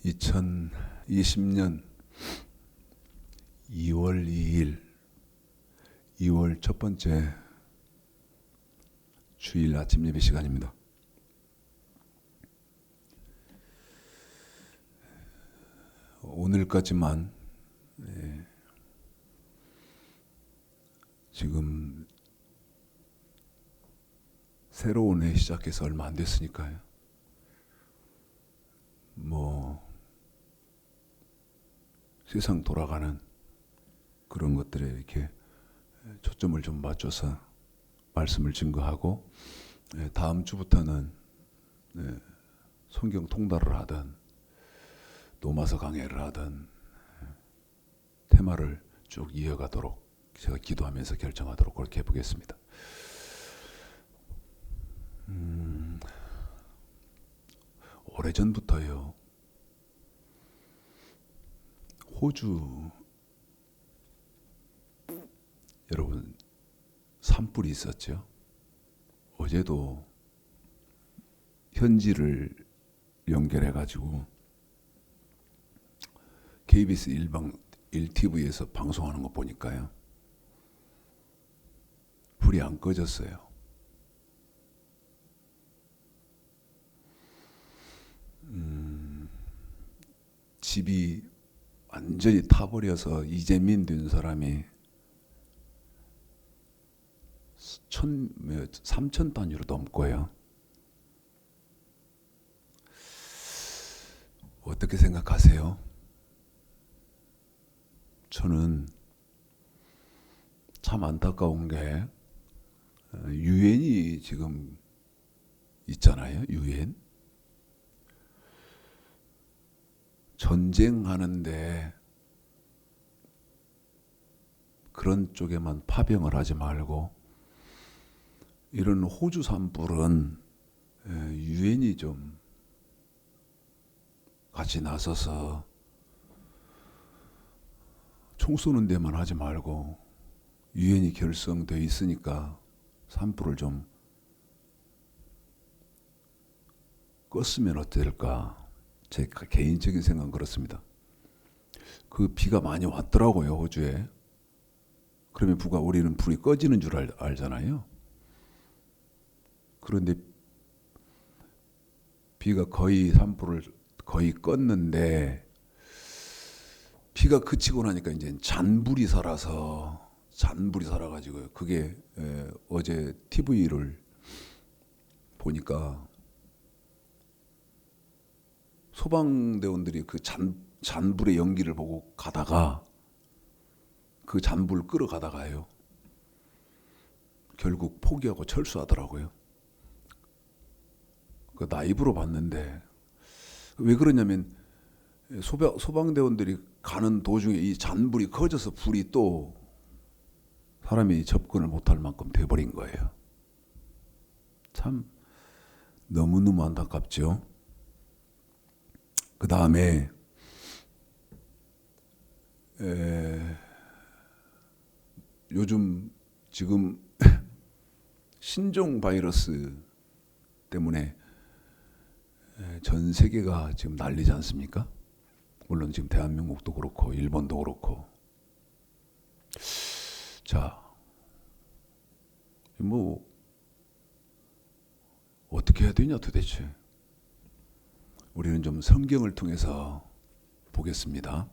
2020년 2월 2일 2월 첫 번째 주일 아침 예배 시간입니다. 오늘까지만 지금 새로운 해 시작해서 얼마 안 됐으니까요. 세상 돌아가는 그런 것들에 이렇게 초점을 좀 맞춰서 말씀을 증거하고, 다음 주부터는 성경 통달을 하든 노마서 강해를 하든 테마를 쭉 이어가도록 제가 기도하면서 결정하도록 그렇게 해보겠습니다. 오래전부터요, 호주 여러분 산불이 있었죠. 어제도 현지를 연결해 가지고 KBS 1TV에서 방송하는 거 보니까요, 불이 안 꺼졌어요. 집이 완전히 타버려서 이재민 된 사람이 3천 단위로 넘고요. 어떻게 생각하세요? 저는 참 안타까운 게 유엔이 지금 있잖아요. 유엔 전쟁하는데 그런 쪽에만 파병을 하지 말고 이런 호주 산불은 유엔이 좀 같이 나서서 총 쏘는 데만 하지 말고 유엔이 결성되어 있으니까 산불을 좀 껐으면 어떨까. 제 개인적인 생각은 그렇습니다. 그 비가 많이 왔더라고요, 호주에. 그러면 우리는 불이 꺼지는 줄 알잖아요. 그런데 비가 거의 산불을 거의 껐는데, 비가 그치고 나니까 이제 잔불이 살아가지고요. 그게 어제 TV를 보니까 소방대원들이 그 잔불의 연기를 보고 가다가 그 잔불 끌어가다가요, 결국 포기하고 철수하더라고요. 그 라이브로 봤는데, 왜 그러냐면 소방대원들이 가는 도중에 이 잔불이 커져서 불이 또 사람이 접근을 못할 만큼 돼버린 거예요. 참 너무너무 안타깝죠. 그 다음에 요즘 지금 신종 바이러스 때문에 전 세계가 지금 난리지 않습니까? 물론 지금 대한민국도 그렇고 일본도 그렇고. 자, 어떻게 해야 되냐 도대체. 우리는 좀 성경을 통해서 보겠습니다.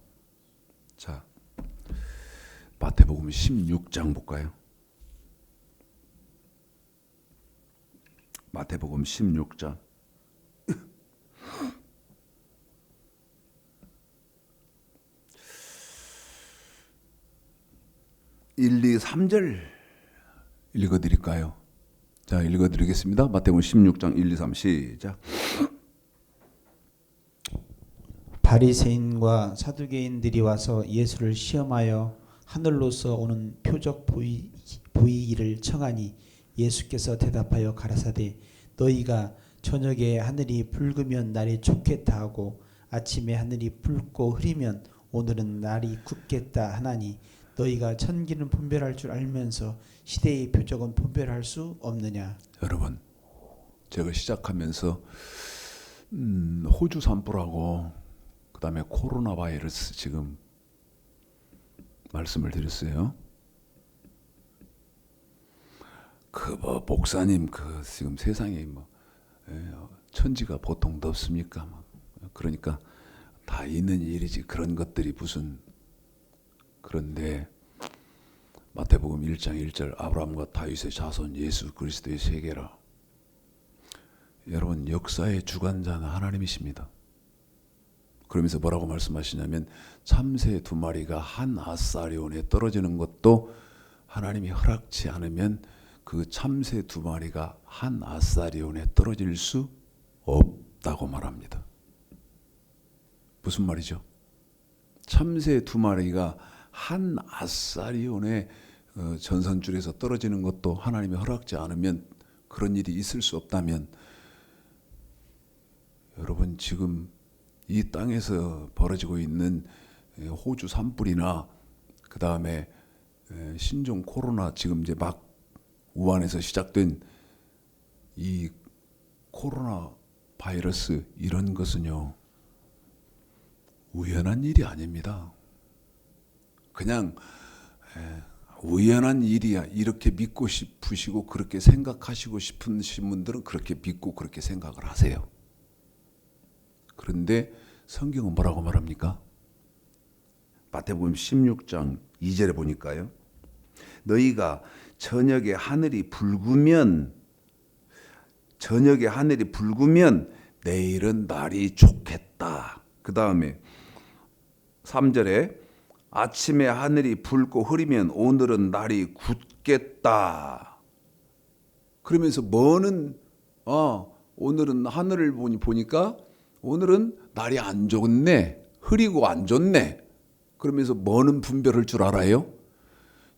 자, 마태복음 16장 볼까요? 마태복음 16장 1, 2, 3절 읽어드릴까요? 자, 읽어드리겠습니다. 마태복음 16장 1, 2, 3 시작. 바리새인과 사두개인들이 와서 예수를 시험하여 하늘로서 오는 표적 보이기를 청하니 예수께서 대답하여 가라사대 너희가 저녁에 하늘이 붉으면 날이 좋겠다 하고 아침에 하늘이 붉고 흐리면 오늘은 날이 굳겠다 하나니 너희가 천기는 분별할 줄 알면서 시대의 표적은 분별할 수 없느냐. 여러분, 제가 시작하면서 호주 산불하고 그다음에 코로나 바이러스 지금 말씀을 드렸어요. 그 뭐 목사님 그 지금 세상에 뭐 천지가 보통 덥습니까? 그러니까 다 있는 일이지 그런 것들이 무슨. 그런데 마태복음 1장 1절 아브라함과 다윗의 자손 예수 그리스도의 세계라. 여러분 역사의 주관자는 하나님이십니다. 그러면서 뭐라고 말씀하시냐면 참새 2마리가 한 아사리온에 떨어지는 것도 하나님이 허락치 않으면 그 참새 2마리가 한 아사리온에 떨어질 수 없다고 말합니다. 무슨 말이죠? 참새 2마리가 한 아사리온에 전선줄에서 떨어지는 것도 하나님이 허락지 않으면 그런 일이 있을 수 없다면 여러분 지금 이 땅에서 벌어지고 있는 호주 산불이나 그 다음에 신종 코로나 지금 이제 막 우한에서 시작된 이 코로나 바이러스 이런 것은요 우연한 일이 아닙니다. 그냥 우연한 일이야 이렇게 믿고 싶으시고 그렇게 생각하시고 싶으신 분들은 그렇게 믿고 그렇게 생각을 하세요. 그런데 성경은 뭐라고 말합니까? 마태복음 16장 2절에 보니까요. 너희가 저녁에 하늘이 붉으면 내일은 날이 좋겠다. 그 다음에 3절에 아침에 하늘이 붉고 흐리면 오늘은 날이 굳겠다. 그러면서 뭐는 오늘은 하늘을 보니까 오늘은 날이 안 좋네. 흐리고 안 좋네. 그러면서 뭐는 분별할 줄 알아요?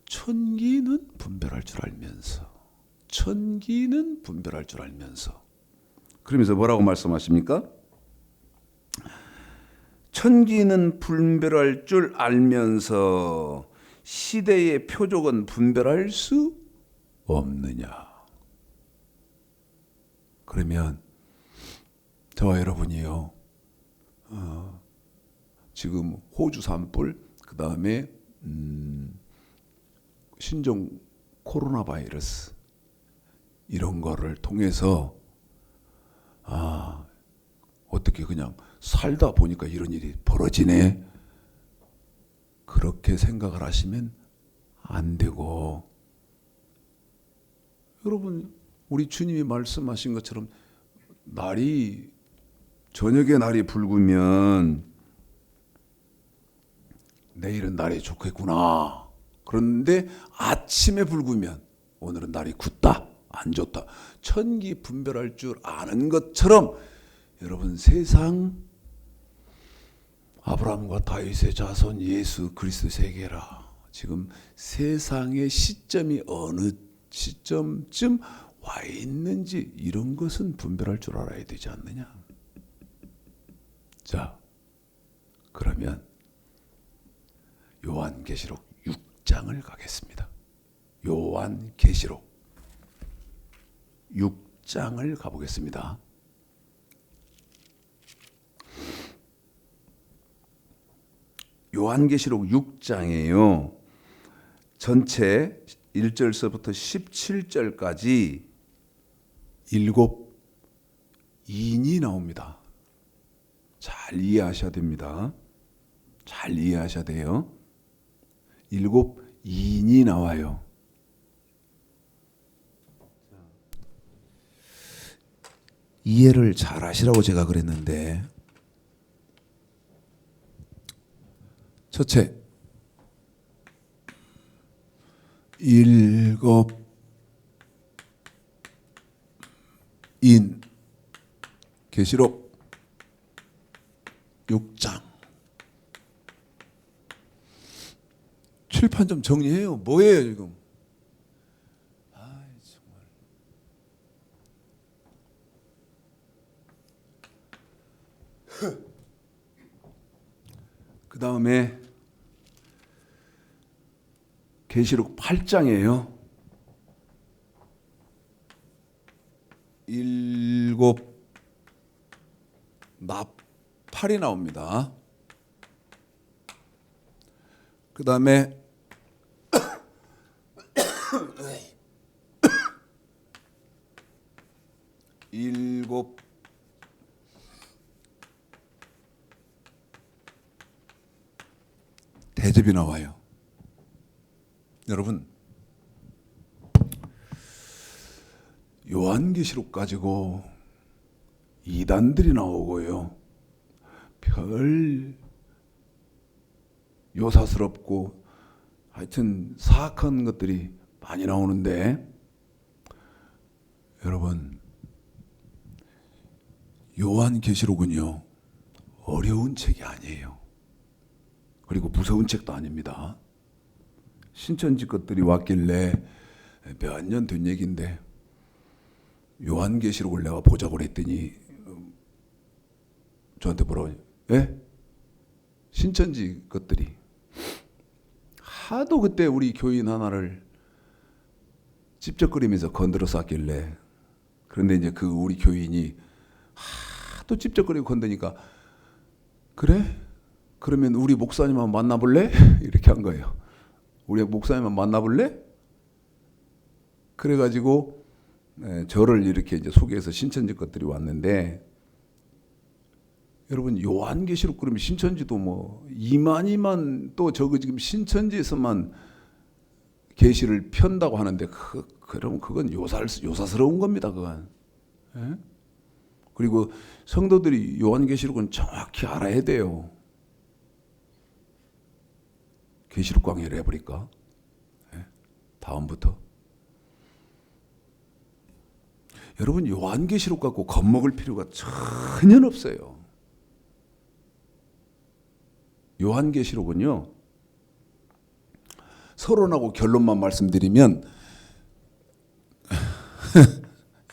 천기는 분별할 줄 알면서. 그러면서 뭐라고 말씀하십니까? 천기는 분별할 줄 알면서 시대의 표적은 분별할 수 없느냐. 그러면 저와 여러분이요. 지금 호주 산불 그 다음에 신종 코로나 바이러스 이런 거를 통해서 어떻게 그냥 살다 보니까 이런 일이 벌어지네. 그렇게 생각을 하시면 안 되고 여러분 우리 주님이 말씀하신 것처럼 저녁에 날이 붉으면 내일은 날이 좋겠구나. 그런데 아침에 붉으면 오늘은 날이 굳다. 안 좋다. 천기 분별할 줄 아는 것처럼 여러분 세상 아브라함과 다윗의 자손 예수 그리스도 세계라. 지금 세상의 시점이 어느 시점쯤 와 있는지 이런 것은 분별할 줄 알아야 되지 않느냐. 자, 그러면 요한계시록 6장을 가겠습니다. 요한계시록 6장을 가보겠습니다. 요한계시록 6장이에요. 전체 1절서부터 17절까지 7인이 나옵니다. 잘 이해하셔야 됩니다. 잘 이해하셔야 돼요. 7인이 나와요. 이해를 잘 하시라고 제가 그랬는데 첫째 7인 계시록 6장 칠판 좀 정리해요. 뭐예요 지금? 정말. 그 다음에 계시록 8장이에요. 7 나팔이 나옵니다. 그 다음에 일곱 대접이 나와요. 여러분, 요한계시록 가지고 이단들이 나오고요, 별 요사스럽고 하여튼 사악한 것들이 많이 나오는데, 여러분, 요한계시록은요 어려운 책이 아니에요. 그리고 무서운 책도 아닙니다. 신천지 것들이 왔길래 몇 년 된 얘기인데, 요한계시록을 내가 보자고 그랬더니 저한테 뭐라고 하냐, 예? 신천지 것들이 하도 그때 우리 교인 하나를 찝쩍거리면서 건드려 쌌길래, 그런데 이제 그 우리 교인이 하도 찝쩍거리고 건드니까, 그래? 그러면 우리 목사님 한번 만나볼래? 이렇게 한 거예요. 우리 목사님 한번 만나볼래? 그래가지고 저를 이렇게 이제 소개해서 신천지 것들이 왔는데, 여러분, 요한계시록 그러면 신천지도 뭐 이만이만, 또 저거 지금 신천지에서만 계시를 편다고 하는데, 그럼 그건 요사스러운 겁니다, 그건. 예? 그리고 성도들이 요한계시록은 정확히 알아야 돼요. 계시록 강의를 해버릴까? 예? 다음부터. 여러분, 요한계시록 갖고 겁먹을 필요가 전혀 없어요. 요한계시록은요, 서론하고 결론만 말씀드리면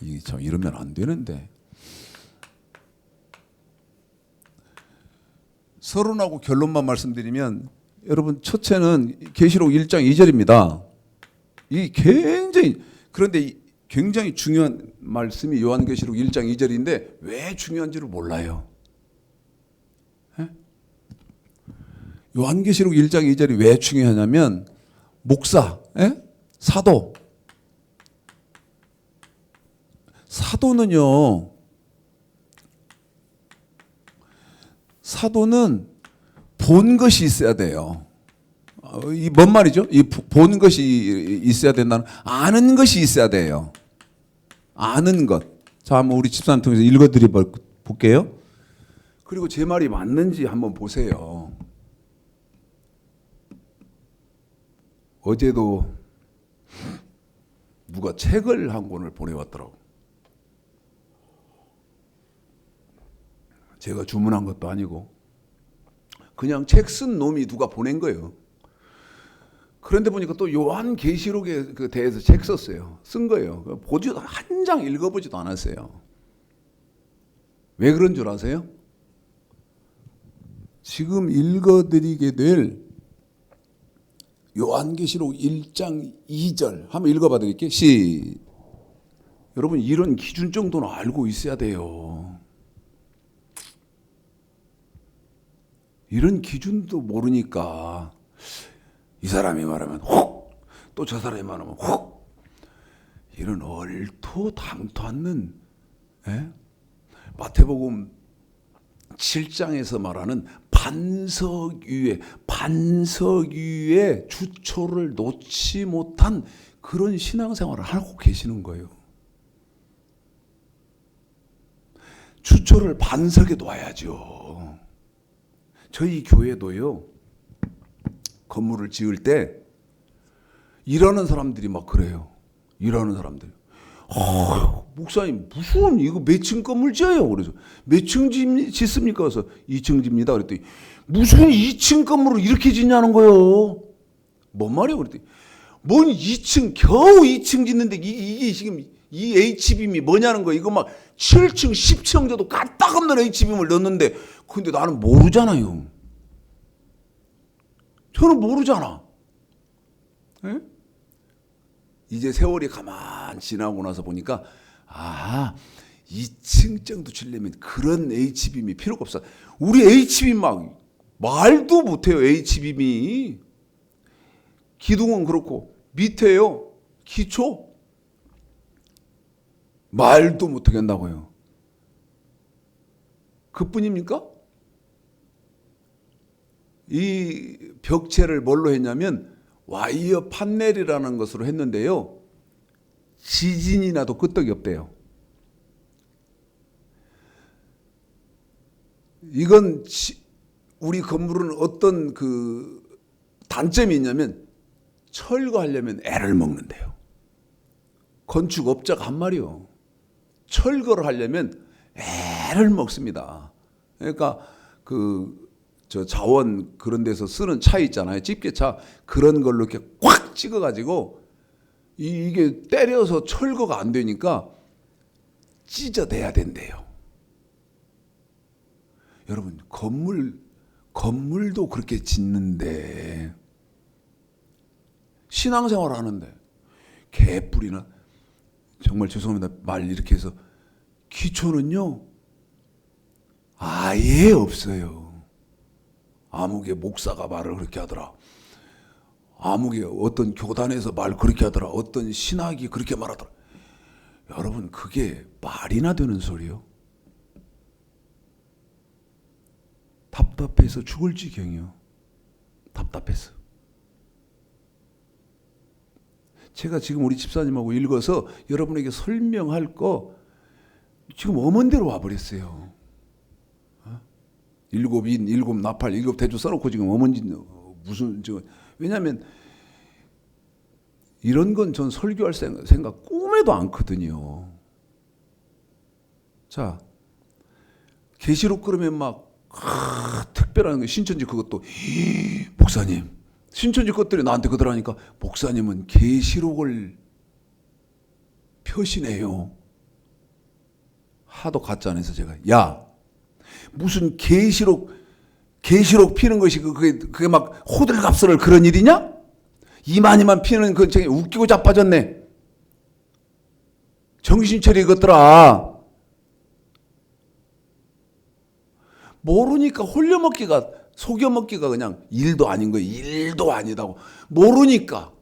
이게 참 이러면 안 되는데, 서론하고 결론만 말씀드리면, 여러분, 첫째는 계시록 1장 2절입니다. 이 굉장히, 그런데 굉장히 중요한 말씀이 요한계시록 1장 2절인데 왜 중요한지를 몰라요. 예? 요한계시록 1장 2절이 왜 중요하냐면, 목사, 예? 사도는 본 것이 있어야 돼요. 이 뭔 말이죠? 이 본 것이 있어야 된다는, 아는 것이 있어야 돼요. 아는 것. 자, 한번 우리 집사님 통해서 읽어드려 볼게요. 그리고 제 말이 맞는지 한번 보세요. 어제도 누가 책을 한 권을 보내왔더라고. 제가 주문한 것도 아니고 그냥 책 쓴 놈이 누가 보낸 거예요. 그런데 보니까 또 요한계시록에 그 대해서 책 썼어요. 쓴 거예요. 보지도, 한 장 읽어보지도 않았어요. 왜 그런 줄 아세요? 지금 읽어드리게 될 요한계시록 1장 2절 한번 읽어봐 드릴게요. 여러분, 이런 기준 정도는 알고 있어야 돼요. 이런 기준도 모르니까 이 사람이 말하면 혹, 또 저 사람이 말하면 혹, 이런 얼토당토 않는, 예? 마태복음 7장에서 말하는 반석 위에 주초를 놓지 못한 그런 신앙생활을 하고 계시는 거예요. 주초를 반석에 놔야죠. 저희 교회도요, 건물을 지을 때 일하는 사람들이 막 그래요. 일하는 사람들. 목사님, 무슨 이거 몇 층 건물 지어요? 그래서 몇 층 짓습니까? 그래서 2층 집니다. 그랬더니 무슨 2층 건물을 이렇게 짓냐는 거예요. 뭔 말이에요? 그랬더니 뭔 2층, 겨우 2층 짓는데 이게 지금 이 H빔이 뭐냐는 거예요. 이거 막 7층, 10층 정도 까딱없는 H빔을 넣었는데, 근데 나는 모르잖아요. 저는 모르잖아. 에? 이제 세월이 가만 지나고 나서 보니까, 2층 정도 치려면 그런 H빔이 필요가 없어. 우리 H빔 막 말도 못해요. H빔이. 기둥은 그렇고 밑에요. 기초. 말도 못하게 한다고요. 그뿐입니까? 이 벽체를 뭘로 했냐면 와이어 판넬이라는 것으로 했는데요. 지진이 나도 끄떡이 없대요. 이건 우리 건물은 어떤 그 단점이 있냐면 철거하려면 애를 먹는데요. 건축업자가 한 말이요. 철거를 하려면 애를 먹습니다. 그러니까 저 자원 그런 데서 쓰는 차 있잖아요. 집게차 그런 걸로 이렇게 꽉 찍어가지고 이게 때려서 철거가 안 되니까 찢어내야 된대요. 여러분 건물도 그렇게 짓는데 신앙생활 하는데 개뿔이나 정말 죄송합니다. 말 이렇게 해서 기초는요 아예 없어요. 아무개 목사가 말을 그렇게 하더라. 아무개 어떤 교단에서 말 그렇게 하더라. 어떤 신학이 그렇게 말하더라. 여러분 그게 말이나 되는 소리요? 답답해서 죽을 지경이요. 답답해서. 제가 지금 우리 집사님하고 읽어서 여러분에게 설명할 거 지금 엄원대로 와버렸어요. 일곱 인, 일곱 나팔, 일곱 대조 써놓고 지금 어머니 무슨 왜냐하면 이런 건 전 설교할 생각 꿈에도 않거든요. 자, 계시록 그러면 막 특별한 거 신천지 그것도 목사님 신천지 것들이 나한테 그러니까 목사님은 계시록을 펴시네요. 하도 가짜 안 해서 제가 야 무슨 계시록 피는 것이 그게 막 호들갑스럴 그런 일이냐? 이만희만 피는 그 저기 웃기고 자빠졌네. 정신 차려 이것들아. 모르니까 홀려먹기가 속여먹기가 그냥 일도 아닌 거예요. 일도 아니다고 모르니까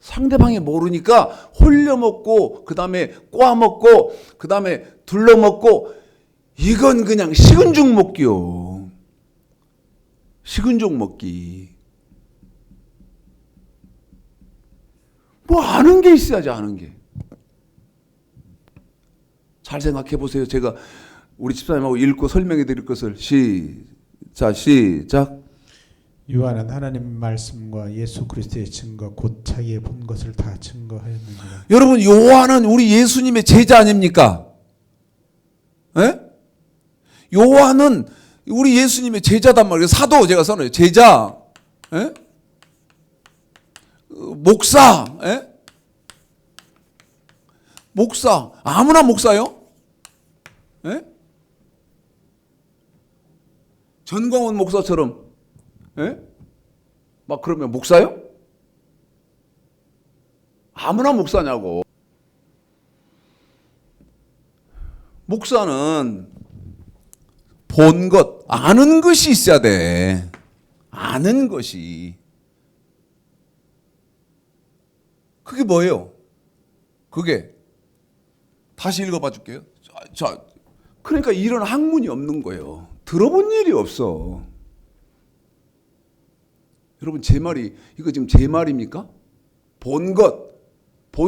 상대방이 모르니까 홀려먹고 그 다음에 꼬아먹고 그 다음에 둘러먹고 이건 그냥 식은 죽 먹기요. 식은 죽 먹기. 뭐 아는 게 있어야지 아는 게. 잘 생각해 보세요. 제가 우리 집사님하고 읽고 설명해 드릴 것을 시작. 요한은 하나님 말씀과 예수 그리스도의 증거 곧 자기의 본 것을 다 증거하였느니라. 여러분 요한은 우리 예수님의 제자 아닙니까? 에? 요한은 우리 예수님의 제자단 말이에요. 사도 제가 써놔요. 제자, 에? 목사, 에? 목사 아무나 목사요? 에? 전광훈 목사처럼, 에? 막 그러면 목사요? 아무나 목사냐고. 목사는 본 것, 아는 것이 있어야 돼. 아는 것이. 그게 뭐예요? 그게 다시 읽어봐 줄게요. 자, 그러니까 이런 학문이 없는 거예요. 들어본 일이 없어. 여러분 제 말이 이거 지금 제 말입니까? 본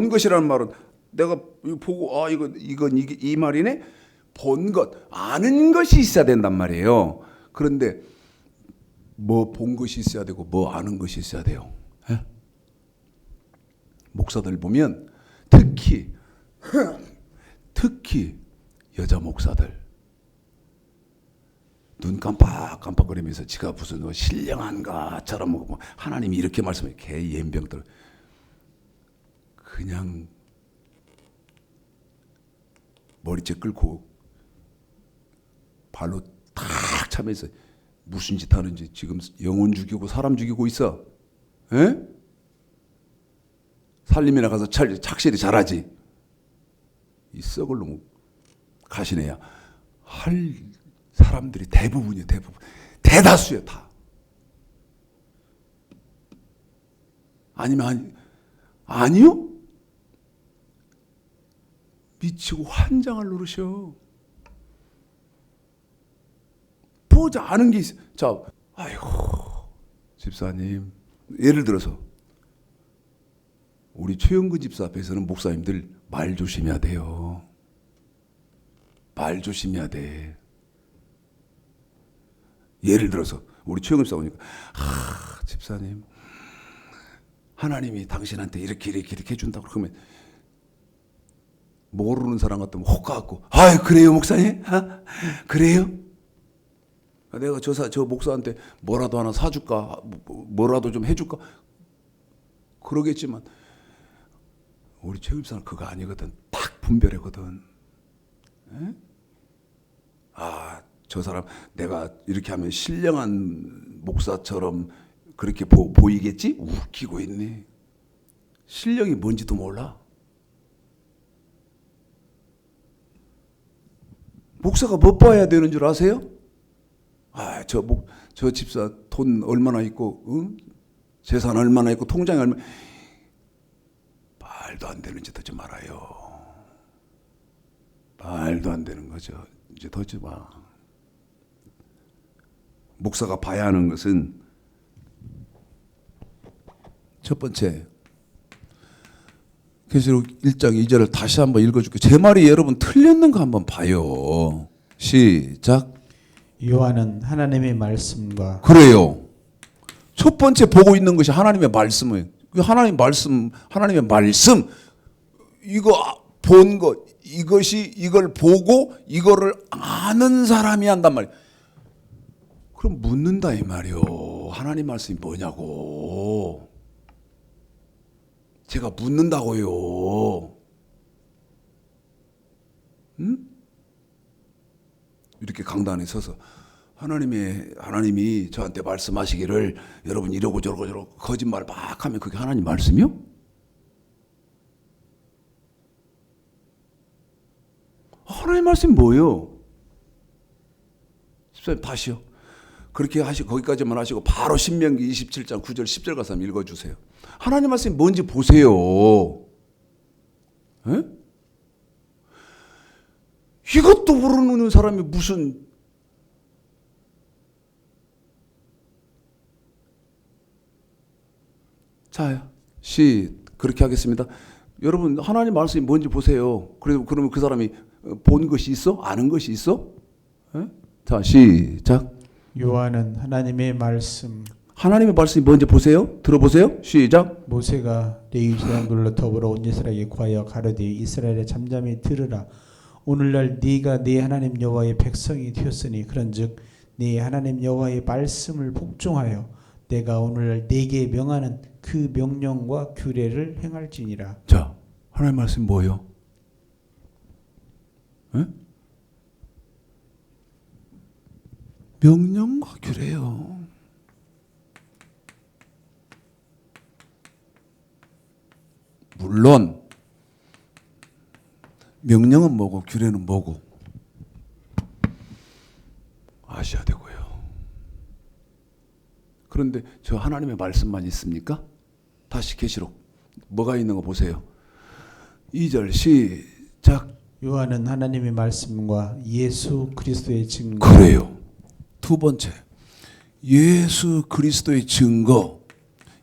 것이라는 말은 내가 보고 이건 이 말이네. 본 것, 아는 것이 있어야 된단 말이에요. 그런데 뭐 본 것이 있어야 되고 뭐 아는 것이 있어야 돼요. 에? 목사들 보면 특히 여자 목사들 눈 깜빡깜빡거리면서 지가 무슨 뭐 신령한 것처럼 뭐 하나님이 이렇게 말씀해. 개 연병들 그냥 머리채 끌고 발로 탁 차면서 무슨 짓 하는지 지금 영혼 죽이고 사람 죽이고 있어. 에? 살림이나 가서 착실히 잘하지. 이 썩을 놈 가시네야 할 사람들이 대부분이에요. 대다수예요 다. 아니면 아니요? 미치고 환장을 누르셔. 보지 않은 게 있어. 자, 아이고, 집사님. 예를 들어서 우리 최영근 집사 앞에서는 목사님들 말 조심해야 돼요. 말 조심해야 돼. 예를 들어서 우리 최영근 집사 오니까 집사님 하나님이 당신한테 이렇게 해준다고 그러면 모르는 사람 같으면 혹 가갖고 그래요 목사님? 그래요? 내가 저 목사한테 뭐라도 하나 사줄까? 뭐라도 좀 해줄까? 그러겠지만 우리 최 집사는 그거 아니거든. 딱 분별하거든. 에? 저 사람 내가 이렇게 하면 신령한 목사처럼 그렇게 보이겠지? 웃기고 있네. 신령이 뭔지도 몰라. 목사가 뭐 봐야 되는 줄 아세요? 저 집사 돈 얼마나 있고, 재산 얼마나 있고, 통장에 얼마나. 말도 안 되는 짓 하지 말아요. 말도 안 되는 거죠. 이제 더 하지 마. 목사가 봐야 하는 것은 첫 번째, 계시록 1장 2절을 다시 한번 읽어줄게요. 제 말이 여러분 틀렸는가 한번 봐요. 시작. 요한은 하나님의 말씀과 그래요. 첫 번째 보고 있는 것이 하나님의 말씀이에요. 하나님의 말씀 이거 본 것, 이걸 보고 이거를 아는 사람이 한단 말이에요. 그럼 묻는다 이 말이요. 하나님 말씀이 뭐냐고. 제가 묻는다고요. 이렇게 강단에 서서 하나님이 저한테 말씀하시기를 여러분 이러고 저러고 거짓말 막 하면 그게 하나님 말씀이요? 하나님 말씀이 뭐예요? 집사님 다시요. 그렇게 하시고 거기까지만 하시고 바로 신명기 27장 9절 10절 가서 한번 읽어주세요. 하나님 말씀이 뭔지 보세요. 에? 이것도 모르는 사람이 무슨 자, 그렇게 하겠습니다. 여러분 하나님 말씀이 뭔지 보세요. 그러면 그 사람이 본 것이 있어? 아는 것이 있어? 에? 자, 시작. 요한은 하나님의 말씀 하나님의 말씀이 뭔지 보세요. 들어보세요. 시작. 모세가 레위 제사장들로 더불어 온 이스라엘에게 구하여 가로되 이스라엘에 잠잠히 들으라. 오늘날 네가 네 하나님 여호와의 백성이 되었으니 그런즉 네 하나님 여호와의 말씀을 복종하여 내가 오늘날 네게 명하는 그 명령과 규례를 행할지니라. 자, 하나님 말씀 뭐예요? 에? 명령과 규례요. 물론 명령은 뭐고 규례는 뭐고 아셔야 되고요. 그런데 저 하나님의 말씀만 있습니까? 다시 계시록 뭐가 있는 거 보세요. 2절 시작. 요한은 하나님의 말씀과 예수 그리스도의 증거. 그래요. 두 번째, 예수 그리스도의 증거.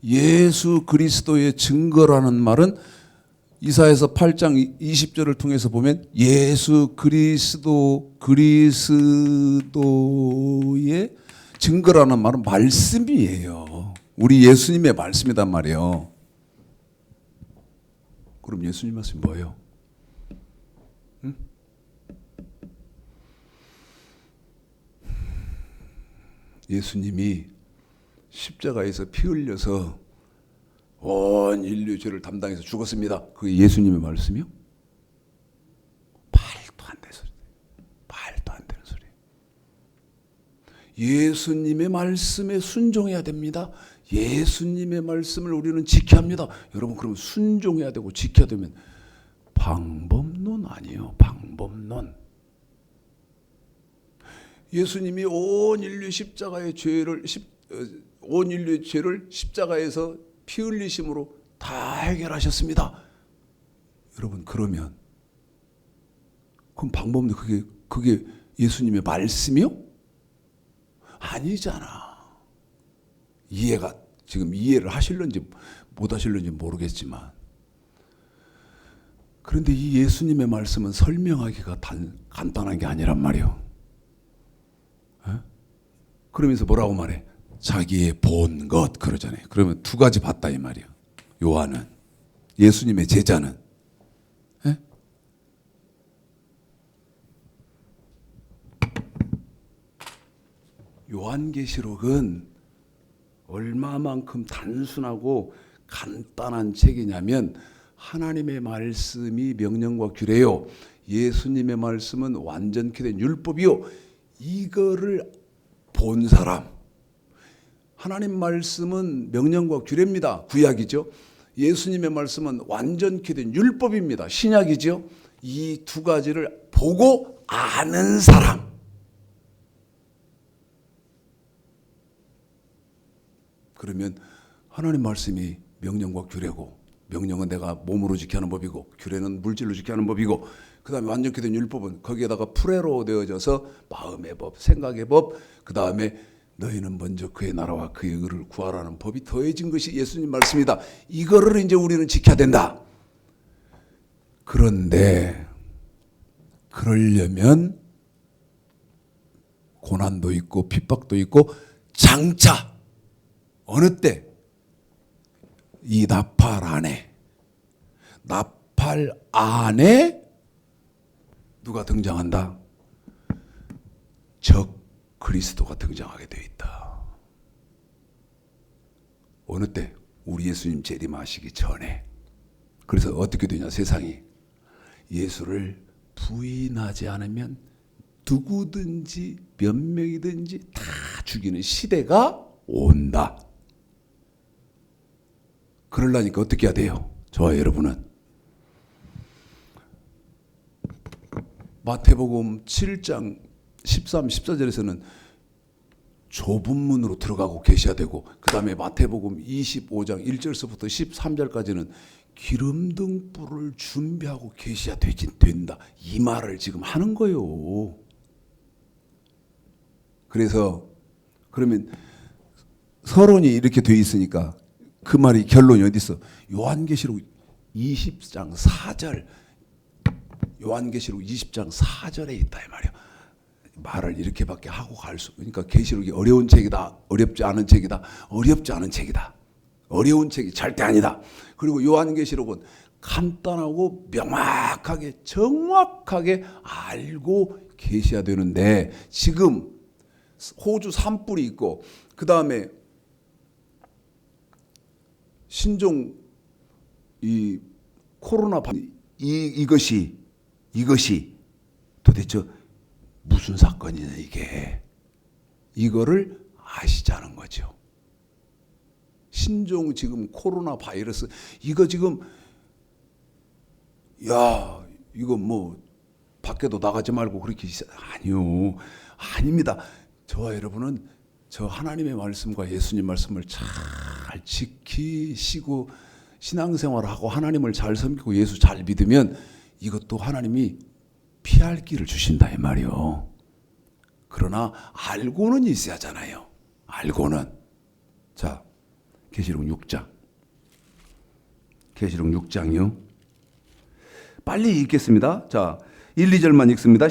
예수 그리스도의 증거라는 말은 이사야서 8장 20절을 통해서 보면 예수 그리스도의 증거라는 말은 말씀이에요. 우리 예수님의 말씀이란 말이에요. 그럼 예수님 말씀이 뭐예요? 응? 예수님이 십자가에서 피 흘려서 온 인류의 죄를 담당해서 죽었습니다. 그게 예수님의 말씀이요? 말도 안 되는 소리. 말도 안 되는 소리. 예수님의 말씀에 순종해야 됩니다. 예수님의 말씀을 우리는 지켜야 합니다. 여러분 그러면 순종해야 되고 지켜야 되면 방법론 아니에요. 방법론. 예수님이 온 인류의 죄를 십자가에서 피 흘리심으로 다 해결하셨습니다. 여러분 그러면 그럼 방법은 그게 예수님의 말씀이요? 아니잖아. 지금 이해를 하실런지 못 하실런지 모르겠지만, 그런데 이 예수님의 말씀은 설명하기가 간단한 게 아니란 말이요. 그러면서 뭐라고 말해? 자기의 본 것 그러잖아요. 그러면 두 가지 봤다 이 말이요. 요한은, 예수님의 제자는. 요한계시록은 얼마만큼 단순하고 간단한 책이냐면, 하나님의 말씀이 명령과 규례요, 예수님의 말씀은 완전케 된 율법이요, 이거를 본 사람. 하나님 말씀은 명령과 규례입니다. 구약이죠. 예수님의 말씀은 완전케 된 율법입니다. 신약이죠. 이 두 가지를 보고 아는 사람. 그러면 하나님 말씀이 명령과 규례고, 명령은 내가 몸으로 지켜야 하는 법이고, 규례는 물질로 지켜야 하는 법이고, 그 다음에 완전케 된 율법은 거기에다가 프레로 되어져서 마음의 법, 생각의 법, 그 다음에 너희는 먼저 그의 나라와 그의 의를 구하라는 법이 더해진 것이 예수님 말씀이다. 이거를 이제 우리는 지켜야 된다. 그런데 그러려면 고난도 있고 핍박도 있고, 장차 어느 때 이 나팔 안에 누가 등장한다? 적 그리스도가 등장하게 되어 있다. 어느 때? 우리 예수님 재림하시기 전에. 그래서 어떻게 되냐, 세상이 예수를 부인하지 않으면 누구든지 몇 명이든지 다 죽이는 시대가 온다. 그러려니까 어떻게 해야 돼요? 저와 여러분은 마태복음 7장 13, 14절에서는 좁은 문으로 들어가고 계셔야 되고, 그 다음에 마태복음 25장 1절서부터 13절까지는 기름등 불을 준비하고 계셔야 된다. 이 말을 지금 하는 거예요. 그래서 그러면 서론이 이렇게 돼 있으니까 그 말이 결론이 어디 있어? 요한계시록 20장 4절, 요한계시록 20장 4절에 있다 이 말이야. 말을 이렇게밖에 하고 갈 수. 그러니까 계시록이 어려운 책이다, 어렵지 않은 책이다, 어렵지 않은 책이다, 어려운 책이 절대 아니다. 그리고 요한계시록은 간단하고 명확하게 정확하게 알고 계셔야 되는데, 지금 호주 산불이 있고, 그 다음에 신종 이 코로나 이것이 도대체 무슨 사건이냐 이게. 이거를 아시자는 거죠. 신종 지금 코로나 바이러스 이거 지금 이거 뭐 밖에도 나가지 말고 그렇게 아니요. 아닙니다. 저와 여러분은 저 하나님의 말씀과 예수님 말씀을 잘 지키시고 신앙생활을 하고 하나님을 잘 섬기고 예수 잘 믿으면 이것도 하나님이 피할 길을 주신다 이 말이요. 그러나 알고는 있어야 하잖아요. 알고는. 자, 계시록 6장. 계시록 6장이요. 빨리 읽겠습니다. 자, 1, 2절만 읽습니다.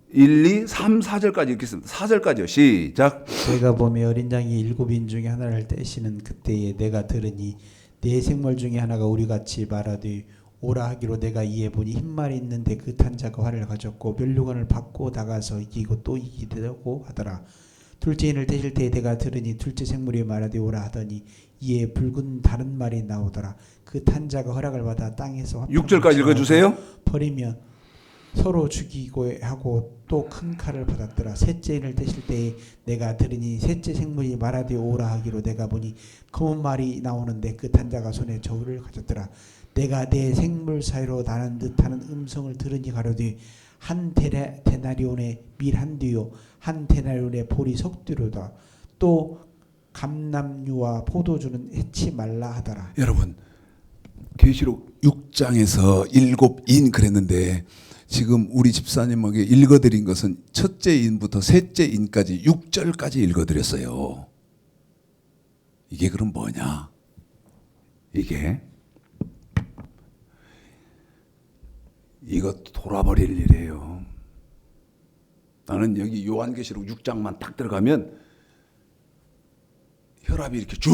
1, 2, 3, 4절까지 읽겠습니다. 4절까지요. 시작. 내가 보며 어린 양이 일곱 인 중에 하나를 떼시는 그때에 내가 들으니 네 생물 중에 하나가 우리같이 말하되 오라 하기로, 내가 이에 보니 흰말이 있는데 그 탄자가 활을 가졌고 면류관을 받고 나가서 이기고 또 이기려고 하더라. 둘째 인을 떼실 때에 내가 들으니 둘째 생물이 말하되 오라 하더니 이에 붉은 다른 말이 나오더라. 그 탄자가 허락을 받아 땅에서 6절까지 읽어주세요. 버리며 서로 죽이고 하고 또 큰 칼을 받았더라. 셋째 인을 떼실 때에 내가 들으니 셋째 생물이 말하되 오라 하기로, 내가 보니 검은 말이 나오는데 그 탄자가 손에 저울을 가졌더라. 내가 내 생물 사이로 나는 듯하는 음성을 들으니 가로되 한 데나리온의 밀 한 뒤요 한 데나리온의 보리 석 뒤로다. 또 감람류와 포도주는 해치 말라 하더라. 여러분 계시록 6장에서 7인 그랬는데 지금 우리 집사님에게 읽어드린 것은 첫째 인부터 셋째 인까지 6절까지 읽어드렸어요. 이게 그럼 뭐냐? 이거 돌아버릴 일이에요. 나는 여기 요한계시록 6장만 딱 들어가면 혈압이 이렇게 쭉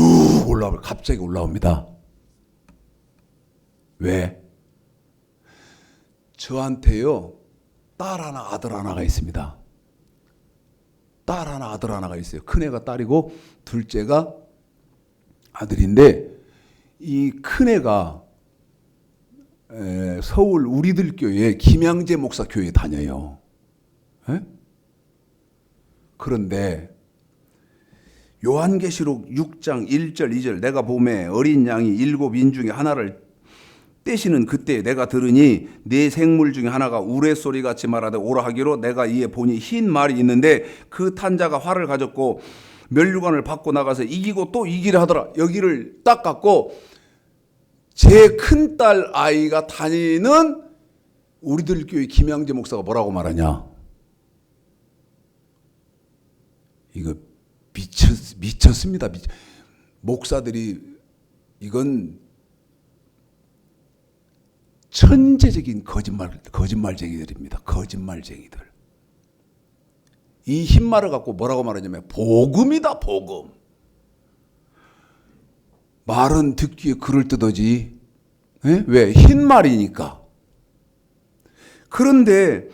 갑자기 올라옵니다. 왜? 저한테요 딸 하나 아들 하나가 있습니다. 딸 하나 아들 하나가 있어요. 큰애가 딸이고 둘째가 아들인데 이 큰애가 서울 우리들 교회 김양재 목사 교회에 다녀요. 에? 그런데 요한계시록 6장 1절 2절 내가 보매 어린 양이 7인 중에 하나를 떼시는 그때 내가 들으니 네 생물 중에 하나가 우레소리같이 말하되 오라 하기로 내가 이에 보니 흰 말이 있는데 그 탄자가 활을 가졌고 면류관을 받고 나가서 이기고 또 이기려 하더라. 여기를 딱 갖고 제 큰딸 아이가 다니는 우리들 교회 김양재 목사가 뭐라고 말하냐. 이거 미쳤습니다. 목사들이 이건 천재적인 거짓말쟁이들입니다. 거짓말쟁이들. 이 흰말을 갖고 뭐라고 말하냐면 복음이다. 복음. 말은 듣기에 그럴듯하지. 왜? 흰말이니까. 그런데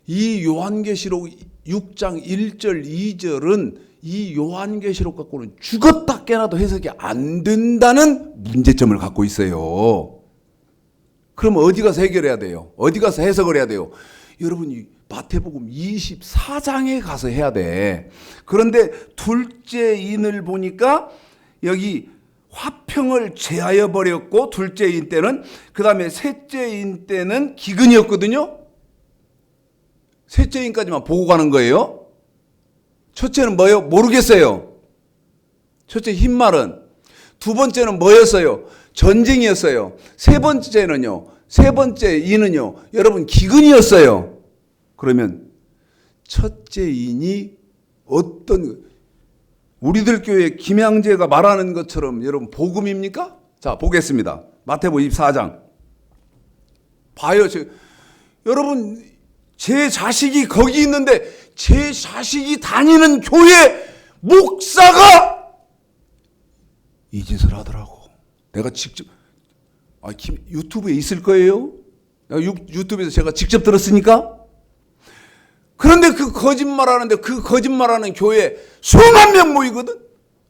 이 요한계시록 6장 1절 2절은 이 요한계시록 갖고는 죽었다 깨나도 해석이 안 된다는 문제점을 갖고 있어요. 그럼 어디 가서 해결해야 돼요? 어디 가서 해석을 해야 돼요? 여러분이 마태복음 24장에 가서 해야 돼. 그런데 둘째 인을 보니까 여기 화평을 제하여 버렸고 둘째 인 때는 그 다음에 셋째 인 때는 기근이었거든요. 셋째 인까지만 보고 가는 거예요. 첫째는 뭐예요? 모르겠어요. 첫째 흰말은. 두 번째는 뭐였어요? 전쟁이었어요. 세 번째 인은요, 여러분 기근이었어요. 그러면 첫째 인이 어떤 우리들 교회 김양재가 말하는 것처럼 여러분 복음입니까? 자, 보겠습니다. 마태복음 24장. 봐요. 여러분 제 자식이 거기 있는데 제 자식이 다니는 교회 목사가 이 짓을 하더라고. 내가 직접 유튜브에 있을 거예요. 유튜브에서 제가 직접 들었으니까. 그런데 그 거짓말하는데 그 거짓말하는 교회에 수만 명 모이거든.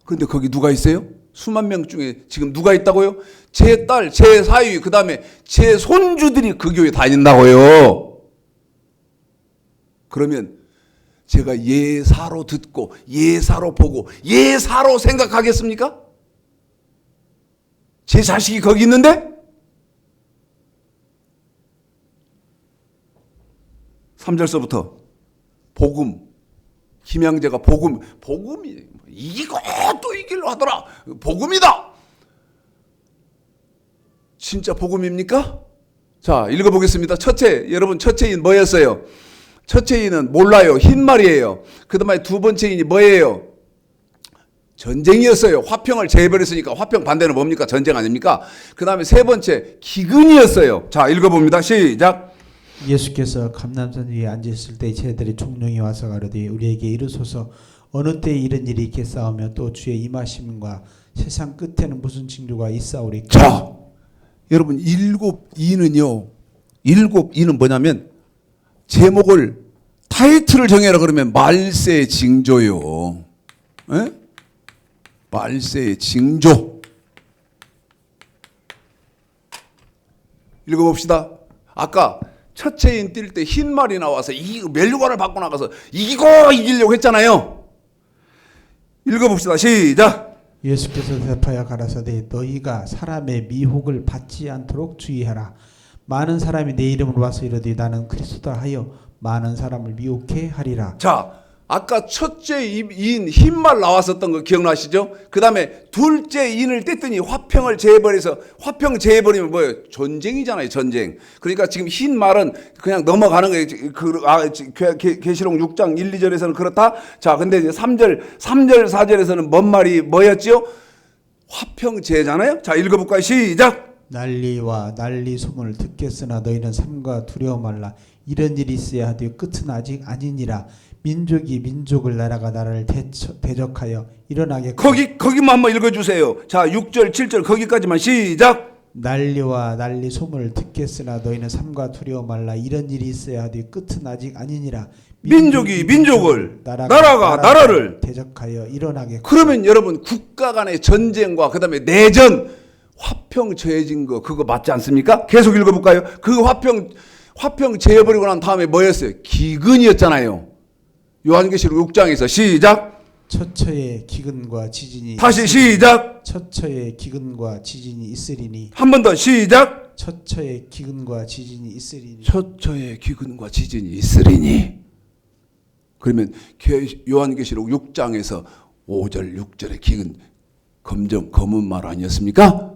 그런데 거기 누가 있어요? 수만 명 중에 지금 누가 있다고요? 제 딸, 제 사위, 그 다음에 제 손주들이 그 교회 다닌다고요. 그러면 제가 예사로 듣고 예사로 보고 예사로 생각하겠습니까? 제 자식이 거기 있는데? 3절서부터 복음, 김양재가 복음이 이기고 또 이기려 하더라. 복음이다. 진짜 복음입니까? 자, 읽어보겠습니다. 여러분 첫째인 뭐였어요? 첫째인은 몰라요. 흰말이에요. 그 다음에 두 번째인이 뭐예요? 전쟁이었어요. 화평을 제해버렸으니까 화평 반대는 뭡니까? 전쟁 아닙니까? 그 다음에 세 번째 기근이었어요. 자, 읽어봅니다. 시작. 예수께서 감람산 위에 앉으실 때 제자들이 총령이 와서 가로되 우리에게 이르소서 어느 때에 이런 일이 있겠사오며 또 주의 임하심과 세상 끝에는 무슨 징조가 있사오리까. 자, 여러분 일곱 이는 뭐냐면 제목을 타이틀을 정해라 그러면 말세의 징조요. 에? 말세의 징조. 읽어봅시다. 아까 첫째인 뛸 때 흰말이 나와서 면류관을 받고 나가서 이기려고 했잖아요. 읽어봅시다. 시작. 예수께서 대답하여 가라사대 너희가 사람의 미혹을 받지 않도록 주의하라. 많은 사람이 내 이름으로 와서 이르되 나는 그리스도다 하여 많은 사람을 미혹해 하리라. 자, 아까 첫째 인 흰말 나왔었던 거 기억나시죠? 그 다음에 둘째 인을 뗐더니 화평을 제해버려서, 화평 제해버리면 뭐예요? 전쟁이잖아요, 전쟁. 그러니까 지금 흰말은 그냥 넘어가는 거예요. 계시록 6장 1, 2절에서는 그렇다. 자, 근데 이제 3절, 4절에서는 뭔 말이 뭐였지요? 화평 제잖아요. 자, 읽어볼까요? 시작. 난리와 난리 소문을 듣겠으나 너희는 삼가 두려워 말라. 이런 일이 있어야 하되 끝은 아직 아니니라. 민족이 민족을, 나라가 나라를 대적하여 일어나게. 거기만 한번 읽어주세요. 자, 6절 7절 거기까지만 시작. 난리와 난리 소문을 듣겠으나 너희는 삼가 두려워 말라. 이런 일이 있어야 하되 끝은 아직 아니니라. 민족이 민족을, 나라가 나라를 대적하여 일어나게. 그러면 여러분, 국가 간의 전쟁과 그 다음에 내전, 화평 제해진 거 그거 맞지 않습니까? 계속 읽어볼까요? 그 화평 제해버리고 난 다음에 뭐였어요? 기근이었잖아요. 요한계시록 6장에서 시작. 처처에 기근과 지진이 다시 시작. 처처에 기근과 지진이 있으리니. 한 번 더 시작. 처처에 기근과 지진이 있으리니. 처처에 기근과 지진이 있으리니. 그러면 요한계시록 6장에서 5절 6절의 기근, 검은 말 아니었습니까?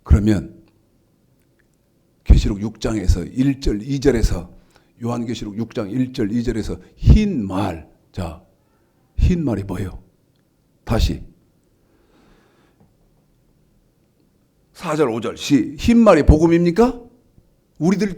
그러면 계시록 6장에서 1절 2절에서 요한계시록 6장 1절 2절에서 흰 말, 자, 흰 말이 뭐예요? 다시 4절 5절 흰 말이 복음입니까? 우리들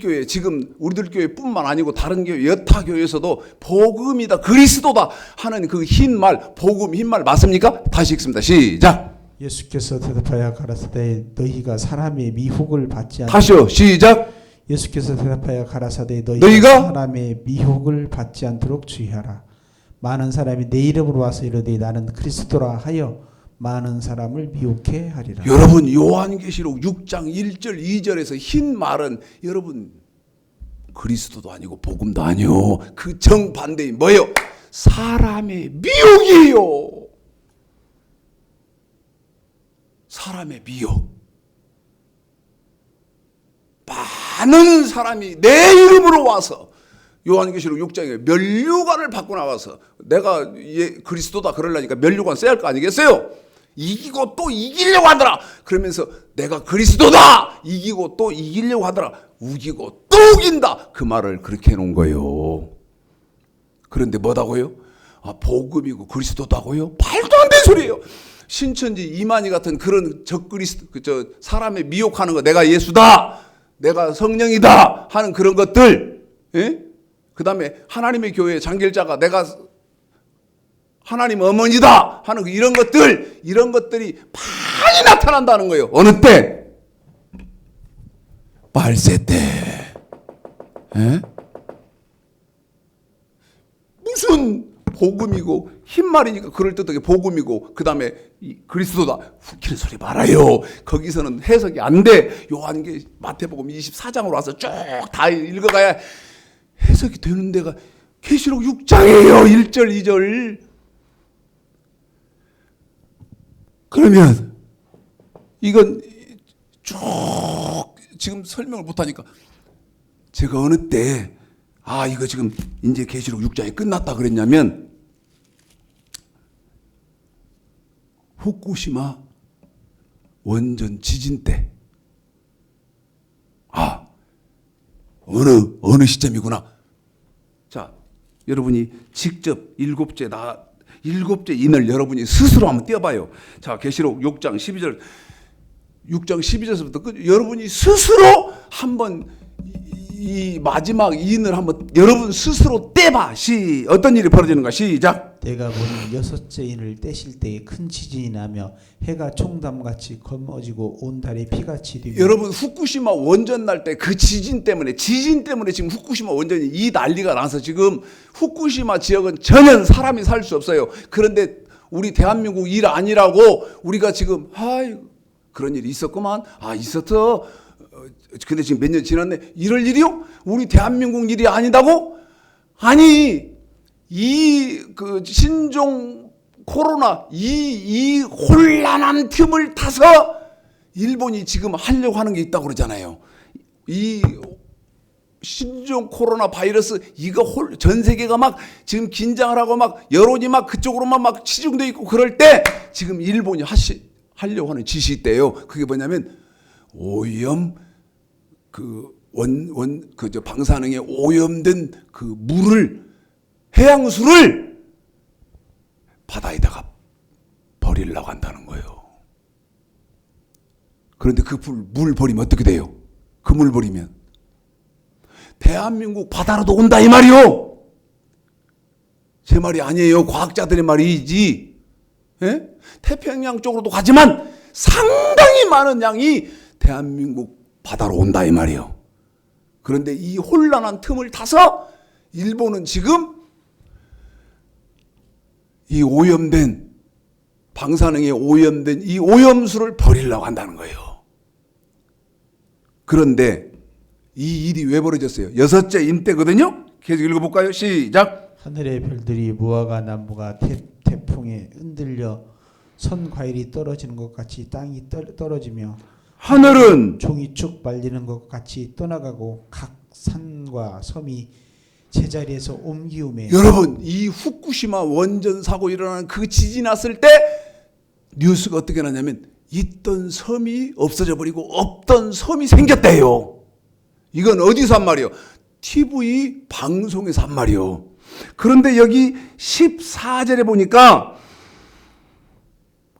교회뿐만 아니고 다른 교회, 여타 교회에서도 복음이다, 그리스도다 하는 그 흰 말, 복음 흰 말 맞습니까? 다시 읽습니다. 시작. 예수께서 대답하여 가라사대 너희가 사람의 미혹을 받지 않도록. 다시요. 시작. 예수께서 대답하여 가라사대 너희가 사람의 미혹을 받지 않도록 주의하라. 많은 사람이 내 이름으로 와서 이르되 나는 그리스도라 하여 많은 사람을 미혹해 하리라. 여러분, 요한계시록 6장 1절 2절에서 흰 말은 여러분 그리스도도 아니고 복음도 아니요, 그 정반대인 뭐예요? 사람의 미혹이에요. 사람의 미혹. 많은 사람이 내 이름으로 와서 요한계시록 6장에 면류관을 받고 나와서 내가 그리스도다 그러려니까 면류관 써야 할 거 아니겠어요? 이기고 또 이기려고 하더라. 그러면서 내가 그리스도다 이기고 또 이기려고 하더라. 우기고 또 우긴다. 그 말을 그렇게 해놓은 거예요. 그런데 뭐다고요? 아, 복음이고 그리스도다고요? 말도 안 되는 소리예요. 신천지 이만희 같은 그런 사람의 미혹하는 거, 내가 예수다, 내가 성령이다 하는 그런 것들, 예? 그 다음에 하나님의 교회 장길자가 내가 하나님 어머니다 하는 이런 것들이 많이 나타난다는 거예요. 어느 때? 말세 때. 예? 무슨 복음이고 흰말이니까 그럴듯하게 복음이고 그 다음에 그리스도다 웃기는 소리 말아요. 거기서는 해석이 안 돼. 마태복음 24장으로 와서 쭉 다 읽어가야 해석이 되는 데가 계시록 6장이에요. 1절 2절. 그러면 이건 쭉 지금 설명을 못하니까 제가 어느 때 이거 지금 이제 계시록 6장이 끝났다 그랬냐면 후쿠시마 원전 지진 때 어느 시점이구나. 자, 여러분이 직접 일곱째 인을 여러분이 스스로 한번 띄워봐요. 자, 계시록 6장 12절부터 여러분이 스스로 한번 이 마지막 인을 한번 여러분 스스로 떼봐. 어떤 일이 벌어지는가. 시작. 내가 보니 여섯째 인을 떼실 때에 큰 지진이 나며 해가 총담같이 검어지고 온 달이 피같이 되며. 여러분, 후쿠시마 원전 날 때 그 지진 때문에 지금 후쿠시마 원전이 이 난리가 나서 지금 후쿠시마 지역은 전혀 사람이 살 수 없어요. 그런데 우리 대한민국 일 아니라고 우리가 지금 그런 일이 있었구만. 있었어. 근데 지금 몇 년 지났네. 이럴 일이요? 우리 대한민국 일이 아니다고? 아니, 그 신종 코로나 이 혼란한 틈을 타서 일본이 지금 하려고 하는 게 있다고 그러잖아요. 이 신종 코로나 바이러스 이거 전 세계가 막 지금 긴장을 하고 막 여론이 막 그쪽으로만 막 치중돼 있고 그럴 때 지금 일본이 하려고 하는 짓이 있대요. 그게 뭐냐면 오염 방사능에 오염된 그 물을 해양수를 바다에다가 버리려고 한다는 거예요. 그런데 그 물 버리면 어떻게 돼요? 그 물 버리면 대한민국 바다로도 온다 이 말이요. 제 말이 아니에요. 과학자들의 말이지. 예? 태평양 쪽으로도 가지만 상당히 많은 양이 대한민국 바다로 온다 이 말이에요. 그런데 이 혼란한 틈을 타서 일본은 지금 이 오염된 방사능에 오염된 이 오염수를 버리려고 한다는 거예요. 그런데 이 일이 왜 벌어졌어요? 6째 임대거든요. 계속 읽어볼까요? 시작. 하늘의 별들이 무화과 나무가 태풍에 흔들려 선 과일이 떨어지는 것 같이 땅이 떨어지며 하늘은 종이 쭉 말리는 것 같이 떠나가고 각 산과 섬이 제자리에서 옮기우매. 여러분 이 후쿠시마 원전 사고 일어나는 그 지진 났을 때 뉴스가 어떻게 나냐면 있던 섬이 없어져 버리고 없던 섬이 생겼대요. 이건 어디서 한 말이요? TV 방송에서 한 말이요. 그런데 여기 14절에 보니까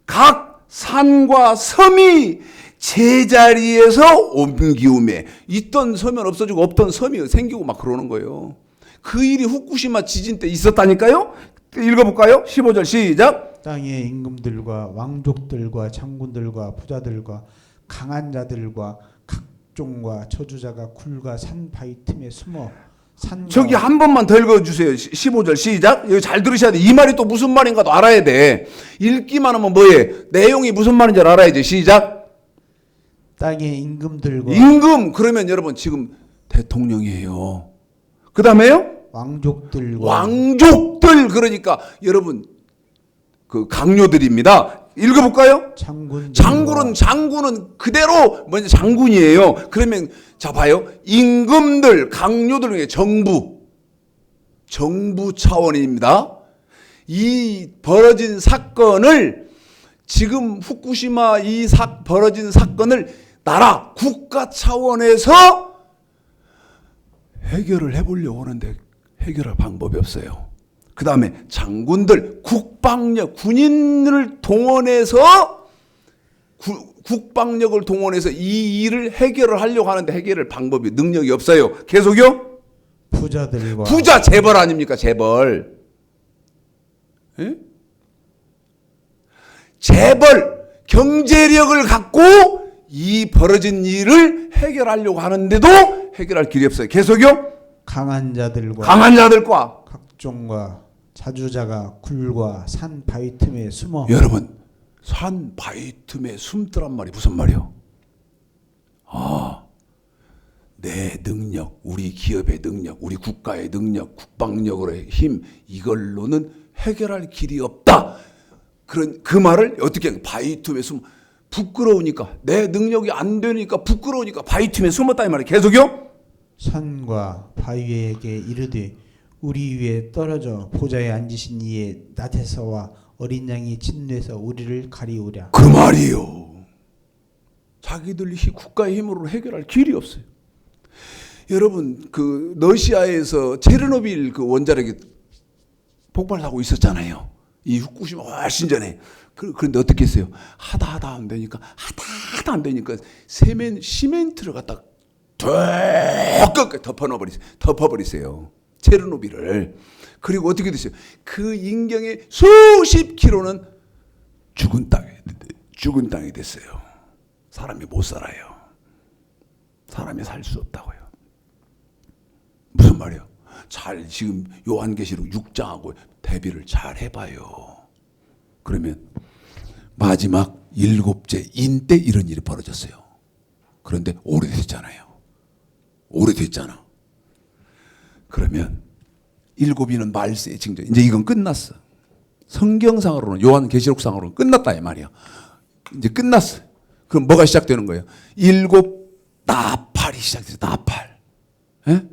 각 산과 섬이 제자리에서 옮기우매 있던 섬은 없어지고 없던 섬이 생기고 막 그러는 거예요. 그 일이 후쿠시마 지진 때 있었다니까요. 읽어볼까요? 15절 시작. 땅의 임금들과 왕족들과 장군들과 부자들과 강한 자들과 각종과 저주자가 굴과 산 바위 틈에 숨어 저기 한 번만 더 읽어주세요. 15절 시작. 이거 잘 들으셔야 돼. 이 말이 또 무슨 말인가도 알아야 돼. 읽기만 하면 뭐해? 내용이 무슨 말인지 알아야지. 시작. 땅의 임금들과 임금 그러면 여러분 지금 대통령이에요. 그 다음에요? 왕족들 그러니까 여러분 그 강요들입니다. 읽어볼까요? 장군은 그대로 먼저 장군이에요. 그러면 자 봐요. 임금들, 강요들 중에 정부 차원입니다. 이 벌어진 사건을 지금 후쿠시마 벌어진 사건을 나라 국가 차원에서 해결을 해보려고 하는데 해결할 방법이 없어요. 그 다음에 장군들, 국방력, 군인을 동원해서 국방력을 동원해서 이 일을 해결을 하려고 하는데 해결할 방법이 능력이 없어요. 계속요? 부자 재벌 아닙니까? 재벌. 예? 재벌 경제력을 갖고 이 벌어진 일을 해결하려고 하는데도 해결할 길이 없어요. 계속요? 강한 자들과 각종과 자주자가 굴과 산 바위 틈에 숨어. 여러분 산 바위 틈에 숨더란 말이 무슨 말이요? 내 능력, 우리 기업의 능력, 우리 국가의 능력, 국방력으로의 힘 이걸로는 해결할 길이 없다. 그 말을 어떻게 바위 틈에 부끄러우니까 내 능력이 안 되니까 부끄러우니까 바위 틈에 숨었다 이 말이에요. 계속요? 산과 바위에게 이르되 우리 위에 떨어져 보좌에 앉으신 이의 낫에서와 어린 양이 진노에서 우리를 가리우랴. 그 말이요. 자기들 국가의 힘으로 해결할 길이 없어요. 여러분 그 러시아에서 체르노빌 그 원자력이 폭발하고 있었잖아요. 이 후쿠시마 훨씬 전에. 그런데 어떻게 했어요? 하다 안 되니까 시멘트를 갖다 덮어버리세요. 체르노빌을. 그리고 어떻게 됐어요? 그 인경의 수십 킬로는 죽은 땅이 됐어요. 사람이 못 살아요. 사람이 살 수 없다고요. 무슨 말이에요? 지금 요한계시록 6장하고 대비를 잘 해봐요. 그러면 마지막 7째 인 때 이런 일이 벌어졌어요. 그런데 오래됐잖아. 그러면 7인은 말세의 징조. 이제 이건 끝났어. 성경상으로는 요한계시록상으로는 끝났다 이 말이야. 이제 끝났어. 그럼 뭐가 시작되는 거예요? 7 나팔이 시작돼요. 나팔. 예?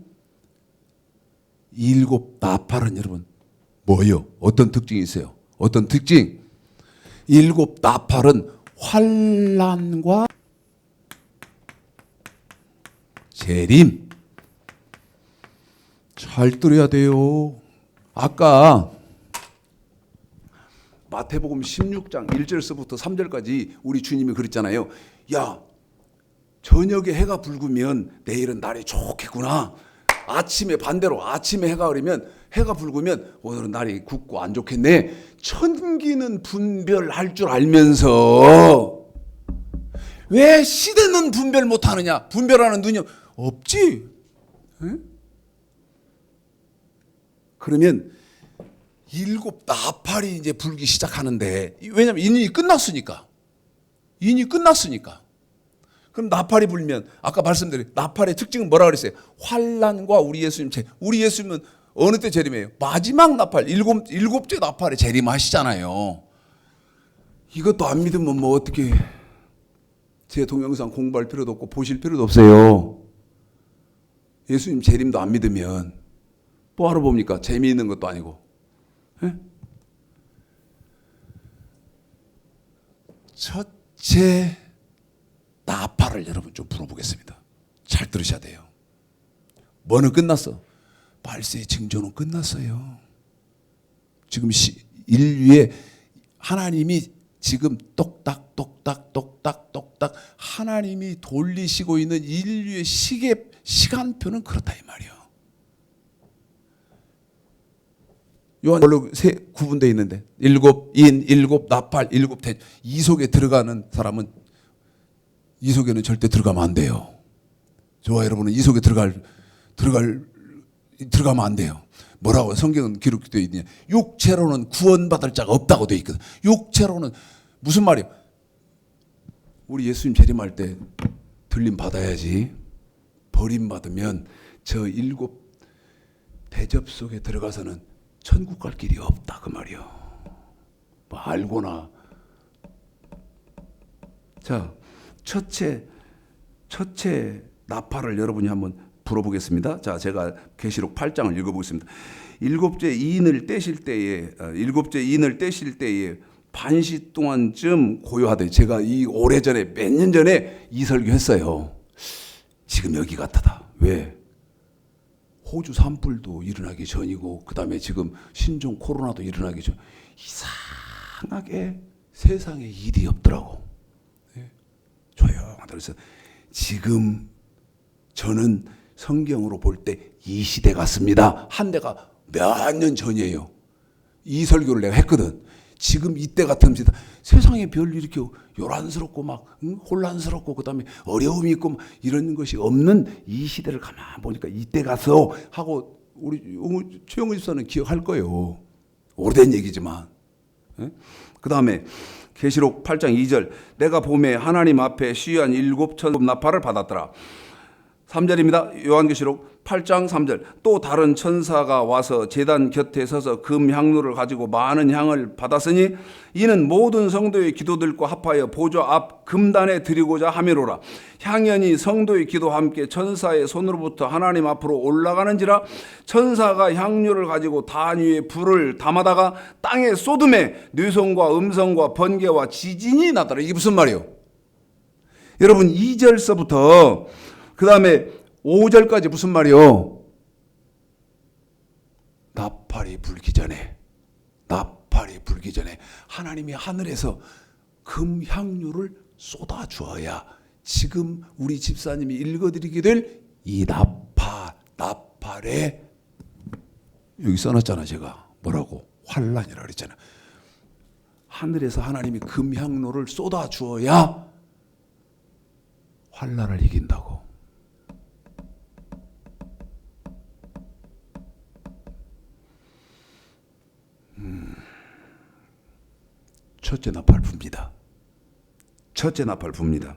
일곱 나팔은 여러분 뭐예요? 어떤 특징이 있어요? 어떤 특징? 일곱 나팔은 환난과 재림. 잘 들어야 돼요. 아까 마태복음 16장 1절서부터 3절까지 우리 주님이 그랬잖아요. 야, 저녁에 해가 붉으면 내일은 날이 좋겠구나. 아침에 반대로 아침에 해가 흐르면 해가 붉으면 오늘은 날이 굳고 안 좋겠네. 천기는 분별할 줄 알면서 왜 시대는 분별 못하느냐? 분별하는 눈이 없지. 에? 그러면 일곱 나팔이 이제 불기 시작하는데, 왜냐면 인이 끝났으니까. 인이 끝났으니까. 그럼 나팔이 불면 아까 말씀드린 나팔의 특징은 뭐라 그랬어요? 환난과 우리 예수님 우리 예수님은 어느 때 재림해요? 마지막 나팔, 일곱째 나팔에 재림하시잖아요. 이것도 안 믿으면 뭐 어떻게 제 동영상 공부할 필요도 없고 보실 필요도 없어요. 예수님 재림도 안 믿으면 뭐하러 봅니까? 재미있는 것도 아니고. 에? 첫째 나팔을 여러분 좀 불어보겠습니다. 잘 들으셔야 돼요. 뭐는 끝났어? 말세의 징조는 끝났어요. 지금 인류의 하나님이 지금 똑딱 하나님이 돌리시고 있는 인류의 시간표는 그렇다 이 말이에요. 요한별로 세 구분되어 있는데 일곱 인, 일곱 나팔, 일곱 대. 이 속에 들어가는 사람은 이 속에는 절대 들어가면 안 돼요. 저와 여러분은 이 속에 들어가면 안 돼요. 뭐라고 성경은 기록되어 있느냐? 육체로는 구원받을 자가 없다고 되어 있거든. 육체로는 무슨 말이에요? 우리 예수님 재림할 때 들림 받아야지. 버림받으면 저 일곱 대접 속에 들어가서는 천국 갈 길이 없다 그 말이요. 뭐 알고나. 자, 첫째 나팔을 여러분이 한번 불어보겠습니다. 자, 제가 계시록 8장을 읽어보겠습니다. 일곱째 인을 떼실 때에 반시 동안쯤 고요하되. 제가 이 오래전에 몇 년 전에 이 설교했어요. 지금 여기 같다. 왜? 호주 산불도 일어나기 전이고 그 다음에 지금 신종 코로나도 일어나기 전. 이상하게 세상에 일이 없더라고. 네. 조용하다. 그래서 지금 저는 성경으로 볼 때 이 시대 같습니다. 한 대가 몇 년 전이에요. 이 설교를 내가 했거든. 지금 이때 같은 시대, 세상에 별 이렇게 요란스럽고 막 혼란스럽고 그다음에 어려움이 있고 이런 것이 없는 이 시대를 가만 보니까 이때 가서 하고 우리 최영우 집사는 기억할 거예요. 오래된 얘기지만. 그다음에 계시록 8장 2절 내가 봄에 하나님 앞에 시위한 일곱 나팔을 받았더라. 3절입니다. 요한계시록 8장 3절 또 다른 천사가 와서 제단 곁에 서서 금 향로를 가지고 많은 향을 받았으니 이는 모든 성도의 기도들과 합하여 보좌 앞 금단에 드리고자 함이로라. 향연이 성도의 기도와 함께 천사의 손으로부터 하나님 앞으로 올라가는지라. 천사가 향료를 가지고 단 위에 불을 담아다가 땅에 쏟음에 뇌성과 음성과 번개와 지진이 나더라. 이게 무슨 말이에요? 여러분 2절서부터 그 다음에 5절까지 무슨 말이요? 나팔이 불기 전에 하나님이 하늘에서 금향료를 쏟아주어야 지금 우리 집사님이 읽어드리게 될 이 나팔에 여기 써놨잖아. 제가 뭐라고? 환란이라고 그랬잖아. 하늘에서 하나님이 금향료를 쏟아주어야 환란을 이긴다고. 첫째 나팔 붑니다. 첫째 나팔 붑니다.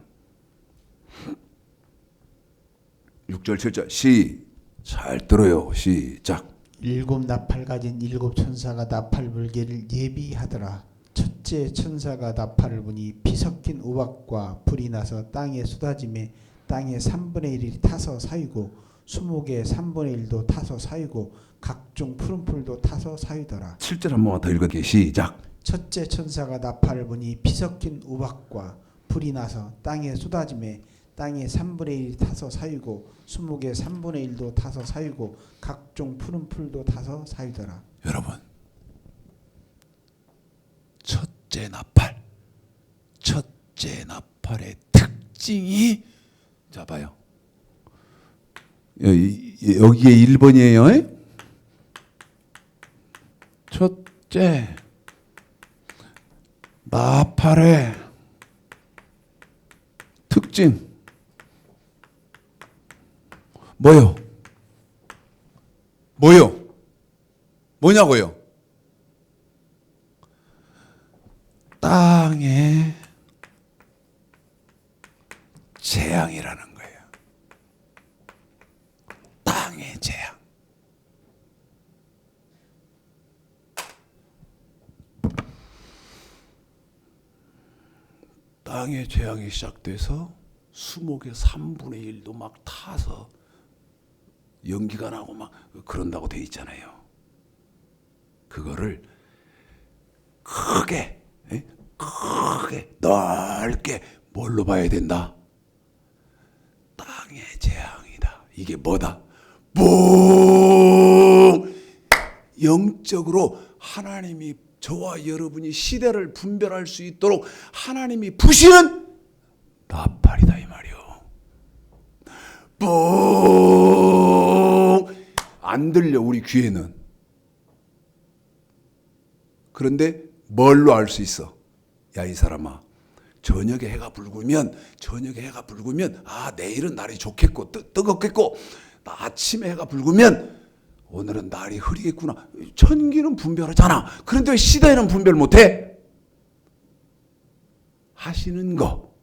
6절 7절 잘 들어요. 시작. 일곱 나팔 가진 일곱 천사가 나팔 불기를 예비하더라. 첫째 천사가 나팔을 부니 피 섞인 우박과 불이 나서 땅에 쏟아짐에 땅의 3분의 1이 타서 사이고 수목의 3분의 1도 타서 사유고 각종 푸른 풀도 타서 사유더라. 7절 한 번만 더 읽어게 시작. 첫째 천사가 나팔을 부니 피 섞인 우박과 불이 나서 땅에 쏟아짐에 땅의 3분의 1이 타서 사유고 수목의 3분의 1도 타서 사유고 각종 푸른 풀도 타서 사유더라. 여러분, 첫째 나팔의 특징이, 자 봐요. 여기에 1번이에요. 첫째 나팔의 특징 뭐냐고요? 땅의 재앙이라는 거예요. 땅의 재앙. 땅의 재앙이 시작돼서 수목의 3분의 1도 막 타서 연기가 나고 막 그런다고 돼 있잖아요. 그거를 크게 넓게 뭘로 봐야 된다? 땅의 재앙이다. 이게 뭐다? 영적으로 하나님이 저와 여러분이 시대를 분별할 수 있도록 하나님이 부시는 나팔이다 이 말이요. 안 들려 우리 귀에는. 그런데 뭘로 알 수 있어? 야, 이 사람아, 저녁에 해가 붉으면 아, 내일은 날이 좋겠고 뜨겁겠고, 아침에 해가 붉으면 오늘은 날이 흐리겠구나. 천기는 분별하잖아. 그런데 왜 시대는 분별 못해? 하시는 거.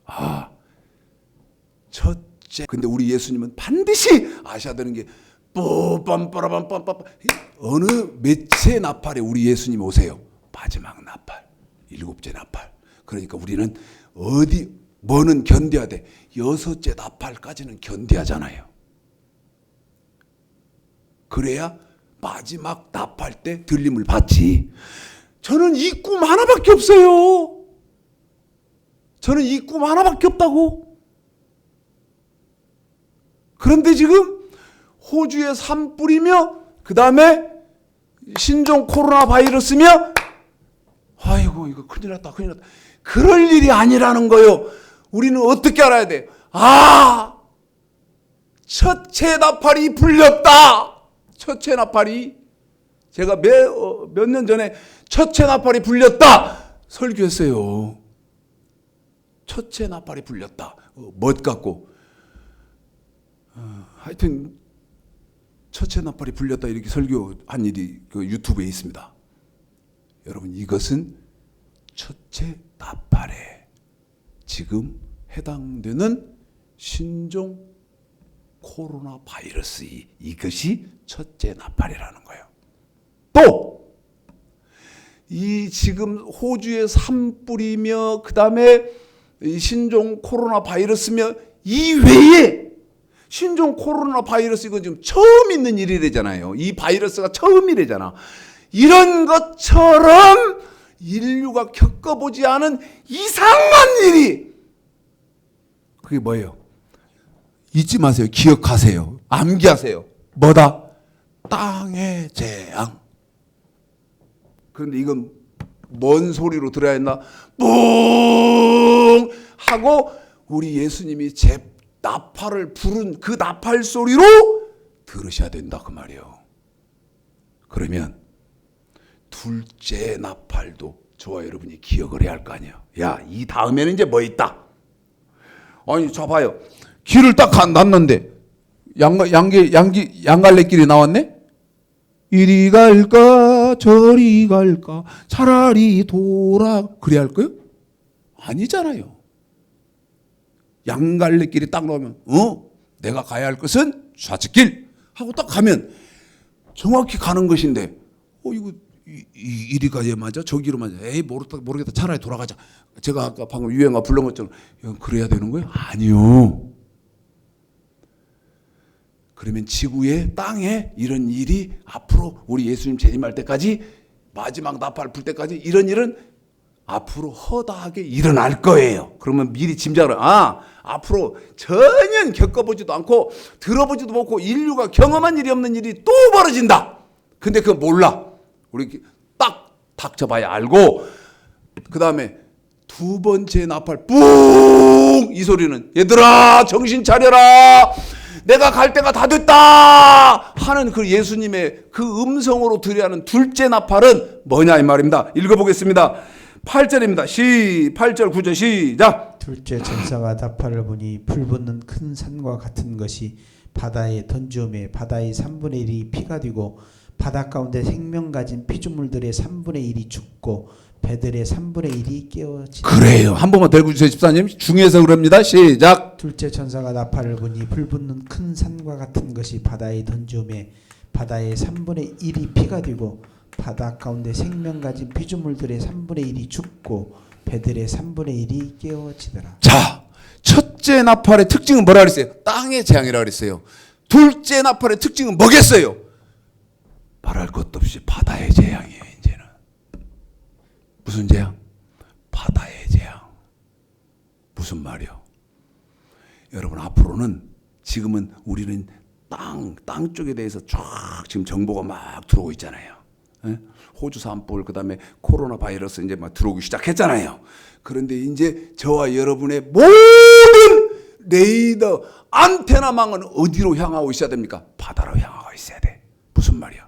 아, 첫째. 근데 우리 예수님은 반드시 아셔야 되는 게 빰빰빠라빰빰빰. 어느 몇째 나팔에 우리 예수님 오세요? 마지막 나팔, 7째 나팔. 그러니까 우리는 뭐는 견뎌야 돼. 6째 나팔까지는 견뎌야잖아요. 그래야 마지막 나팔 때 들림을 받지. 저는 이 꿈 하나밖에 없어요. 저는 이 꿈 하나밖에 없다고. 그런데 지금 호주에 산 뿌리며 그 다음에 신종 코로나 바이러스며, 아이고 이거 큰일 났다. 그럴 일이 아니라는 거요. 우리는 어떻게 알아야 돼? 아, 첫째 나팔이 불렸다. 첫째 나팔이, 제가 몇 년 전에 첫째 나팔이 불렸다 설교했어요. 첫째 나팔이 불렸다. 멋 같고, 하여튼 첫째 나팔이 불렸다 이렇게 설교한 일이 그 유튜브에 있습니다. 여러분, 이것은 첫째 나팔에 지금 해당되는 신종 코로나 바이러스, 이것이 첫째 나팔이라는 거예요. 또 이 지금 호주에 산불이며 그 다음에 신종 코로나 바이러스며 이 외에 신종 코로나 바이러스, 이건 지금 처음 있는 일이래잖아요. 이 바이러스가 처음이래잖아. 이런 것처럼 인류가 겪어보지 않은 이상한 일이, 그게 뭐예요? 잊지 마세요. 기억하세요. 암기하세요. 뭐다? 땅의 재앙. 그런데 이건 뭔 소리로 들어야 했나? 뿡 하고 우리 예수님이 나팔을 부른 그 나팔 소리로 들으셔야 된다 그 말이에요. 그러면 둘째 나팔도 저와 여러분이 기억을 해야 할 거 아니에요. 야, 이 다음에는 이제 뭐 있다? 아니, 저 봐요. 길을 딱 났는데 양갈래길이 나왔네? 이리 갈까 저리 갈까 차라리 그래야 할까요? 아니잖아요. 양갈래길이 딱 나오면 내가 가야 할 것은 좌측길 하고 딱 가면 정확히 가는 것인데, 이거 이리 가야 맞아? 저기로 맞아? 에이, 모르겠다. 차라리 돌아가자. 제가 아까 방금 유행가 불른 것처럼 그래야 되는 거예요? 아니요. 그러면 지구에 땅에 이런 일이 앞으로 우리 예수님 재림할 때까지 마지막 나팔 불 때까지 이런 일은 앞으로 허다하게 일어날 거예요. 그러면 미리 짐작을 앞으로 전혀 겪어보지도 않고 들어보지도 못하고 인류가 경험한 일이 없는 일이 또 벌어진다. 근데 그거 몰라. 우리 딱 닥쳐봐야 알고 그 다음에 두 번째 나팔 뿡 이 소리는 얘들아 정신 차려라. 내가 갈 때가 다 됐다 하는 그 예수님의 그 음성으로 들려야 하는 둘째 나팔은 뭐냐 이 말입니다. 읽어보겠습니다. 8절입니다. 8절 9절 시작. 둘째 천사가 나팔을 부니 불붙는 큰 산과 같은 것이 바다에 던지오매 바다의 3분의 1이 피가 되고 바다 가운데 생명 가진 피조물들의 3분의 1이 죽고 배들의 3분의 1이 깨어지니. 그래요. 한 번만 더 읽어주세요. 집사님. 중에서 그럽니다. 시작. 둘째 천사가 나팔을 부니 불붙는 큰 산과 같은 것이 바다에 던지오매 바다의 3분의 1이 피가 되고 바다 가운데 생명 가진 피조물들의 3분의 1이 죽고 배들의 3분의 1이 깨어지더라. 자, 첫째 나팔의 특징은 뭐라 그랬어요? 땅의 재앙이라 그랬어요. 둘째 나팔의 특징은 뭐겠어요? 말할 것도 없이 바다의 재앙이에요. 이제는 무슨 재앙? 바다의 재앙. 무슨 말이요? 여러분 앞으로는 지금은 우리는 땅 쪽에 대해서 쫙 지금 정보가 막 들어오고 있잖아요. 호주 산불 그다음에 코로나 바이러스 이제 막 들어오기 시작했잖아요. 그런데 이제 저와 여러분의 모든 레이더 안테나망은 어디로 향하고 있어야 됩니까? 바다로 향하고 있어야 돼. 무슨 말이야?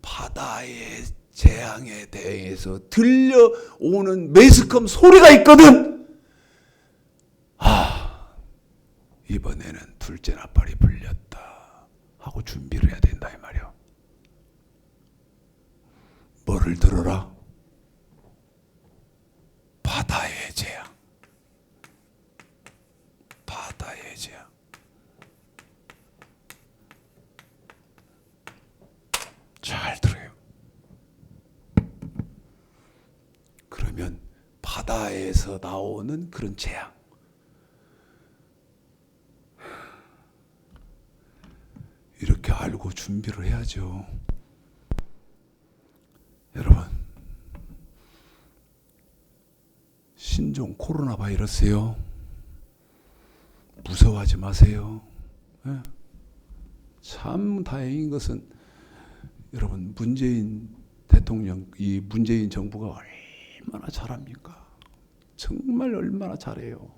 바다의 재앙에 대해서 들려오는 매스컴 소리가 있거든. 이번에는 둘째 나팔이 불렸다 하고 준비를 해야 된다 이 말이야. 뭐를 들어라? 바다의 재앙. 바다의 재앙. 잘 들어요. 그러면 바다에서 나오는 그런 재앙. 이렇게 알고 준비를 해야죠. 여러분, 신종 코로나 바이러스요. 무서워하지 마세요. 참 다행인 것은 여러분 문재인 대통령, 이 문재인 정부가 얼마나 잘합니까? 정말 얼마나 잘해요.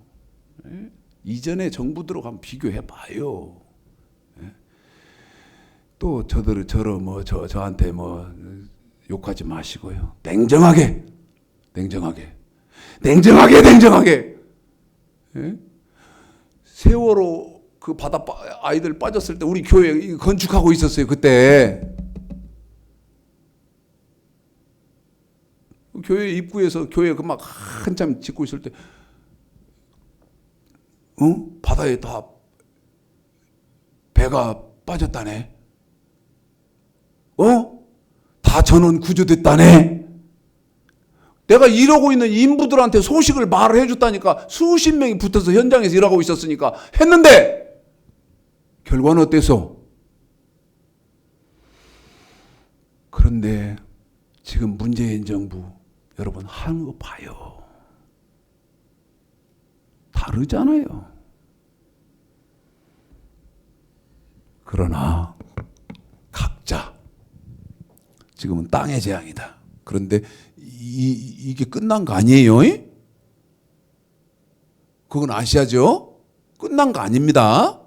이전에 정부들하고 한번 비교해 봐요. 또 저한테 욕하지 마시고요. 냉정하게. 세월호 그 바다 아이들 빠졌을 때 우리 교회 건축하고 있었어요. 그때 교회 입구에서 교회 그 막 한참 짓고 있을 때, 바다에 다 배가 빠졌다네. 다 전원 구조됐다네. 내가 일하고 있는 인부들한테 소식을 말을 해줬다니까. 수십 명이 붙어서 현장에서 일하고 있었으니까 했는데 결과는 어땠어? 그런데 지금 문재인 정부 여러분 하는 거 봐요. 다르잖아요. 그러나 각자 지금은 땅의 재앙이다. 그런데 이게 끝난 거 아니에요? 그건 아셔야죠. 끝난 거 아닙니다.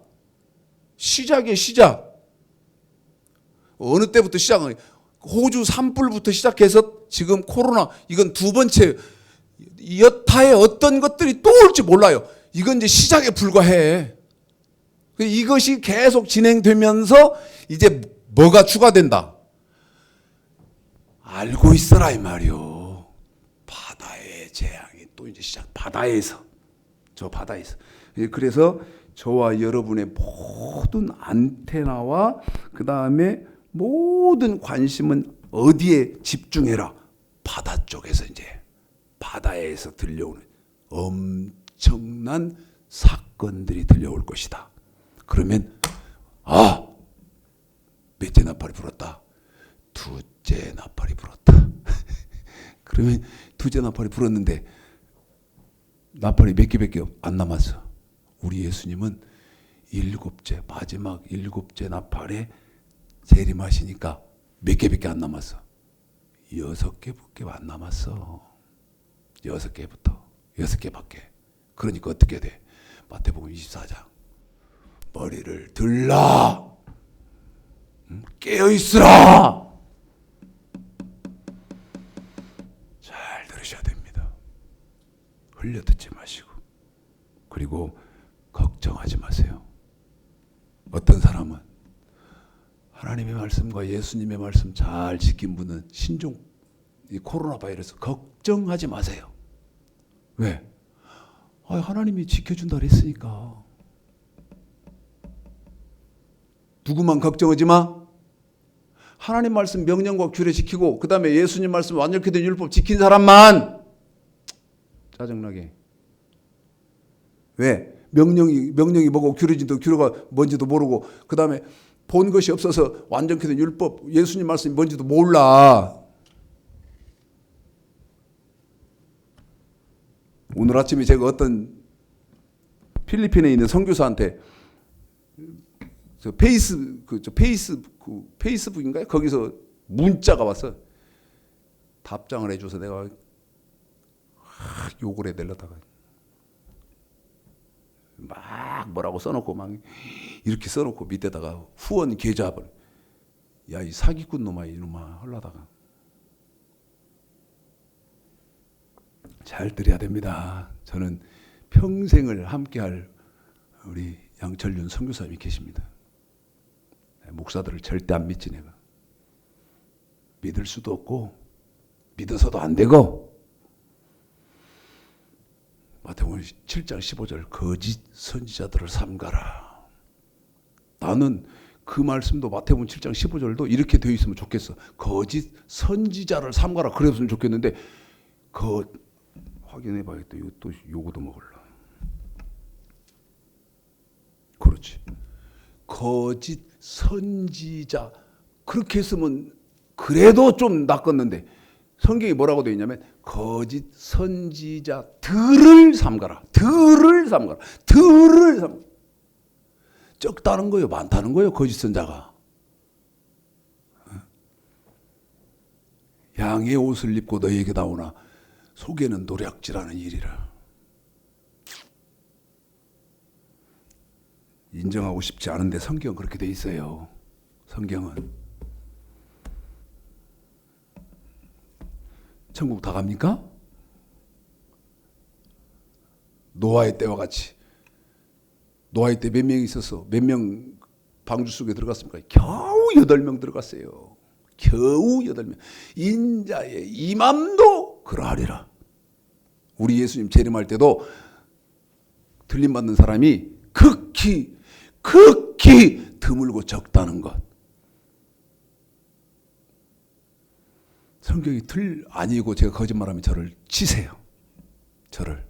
시작이에요. 시작. 어느 때부터 시작은 호주 산불부터 시작해서 지금 코로나, 이건 두 번째. 여타의 어떤 것들이 또 올지 몰라요. 이건 이제 시작에 불과해. 이것이 계속 진행되면서 이제 뭐가 추가된다. 알고 있어라 이 말이요. 바다의 재앙이 또 이제 시작. 바다에서. 그래서 저와 여러분의 모든 안테나와 그 다음에 모든 관심은 어디에 집중해라? 바다 쪽에서 이제 바다에서 들려오는 엄청난 사건들이 들려올 것이다. 그러면 아, 몇째 나팔이 불었다. 두째 나팔이 불었다. 그러면 두째 나팔이 불었는데 나팔이 몇 개밖에 안 남았어. 우리 예수님은 일곱째, 마지막 일곱째 나팔에 재림하시니까 몇 개밖에 안 남았어. 6개밖에 안 남았어. 6개밖에. 그러니까 어떻게 돼? 마태복음 24장. 머리를 들라. 깨어있으라. 잘 들으셔야 됩니다. 흘려듣지 마시고. 그리고 걱정하지 마세요. 어떤 사람은 하나님의 말씀과 예수님의 말씀 잘 지킨 분은 신종 이 코로나 바이러스 걱정하지 마세요. 왜? 하나님이 지켜준다 그랬으니까. 누구만 걱정하지 마? 하나님 말씀 명령과 규례 지키고 그 다음에 예수님 말씀 완전히 된 율법 지킨 사람만 짜증나게. 왜? 명령이 뭐고 규례가 뭔지도 모르고 그 다음에 본 것이 없어서 완전히 된 율법 예수님 말씀이 뭔지도 몰라. 오늘 아침에 제가 어떤 필리핀에 있는 선교사한테 페이스북인가요? 거기서 문자가 왔어. 답장을 해줘서 내가 욕을 해내려다가 막 뭐라고 써놓고 막 이렇게 써놓고 밑에다가 후원 계좌를 야 이 사기꾼 놈아 이놈아 하려다가 잘 들어야 됩니다. 저는 평생을 함께할 우리 양철윤 선교사님이 계십니다. 목사들을 절대 안 믿지 내가. 믿을 수도 없고 믿어서도 안 되고. 마태복음 7장 15절 거짓 선지자들을 삼가라. 나는 그 말씀도 마태복음 7장 15절도 이렇게 되어 있으면 좋겠어. 거짓 선지자를 삼가라 그랬으면 좋겠는데 확인해 봐야겠다. 이거 또 요거도 먹을라. 그렇지. 거짓 선지자 그렇게 했으면 그래도 좀 낫겠는데 성경이 뭐라고 되어 있냐면 거짓 선지자들을 삼가라. 들을 삼가라. 적다는 거예요. 많다는 거예요. 거짓 선자가. 양의 옷을 입고 너희에게 나오나 속에는 노략질하는 일이라. 인정하고 싶지 않은데 성경은 그렇게 돼 있어요. 성경은. 천국 다 갑니까? 노아의 때와 같이. 노아의 때 몇 명 있었어? 몇 명 방주 속에 들어갔습니까? 겨우 8명 들어갔어요. 겨우 8명. 인자의 이맘도 그러하리라. 우리 예수님 재림할 때도 들림받는 사람이 극히 드물고 적다는 것. 성경이 틀 아니고 제가 거짓말하면 저를 치세요. 저를.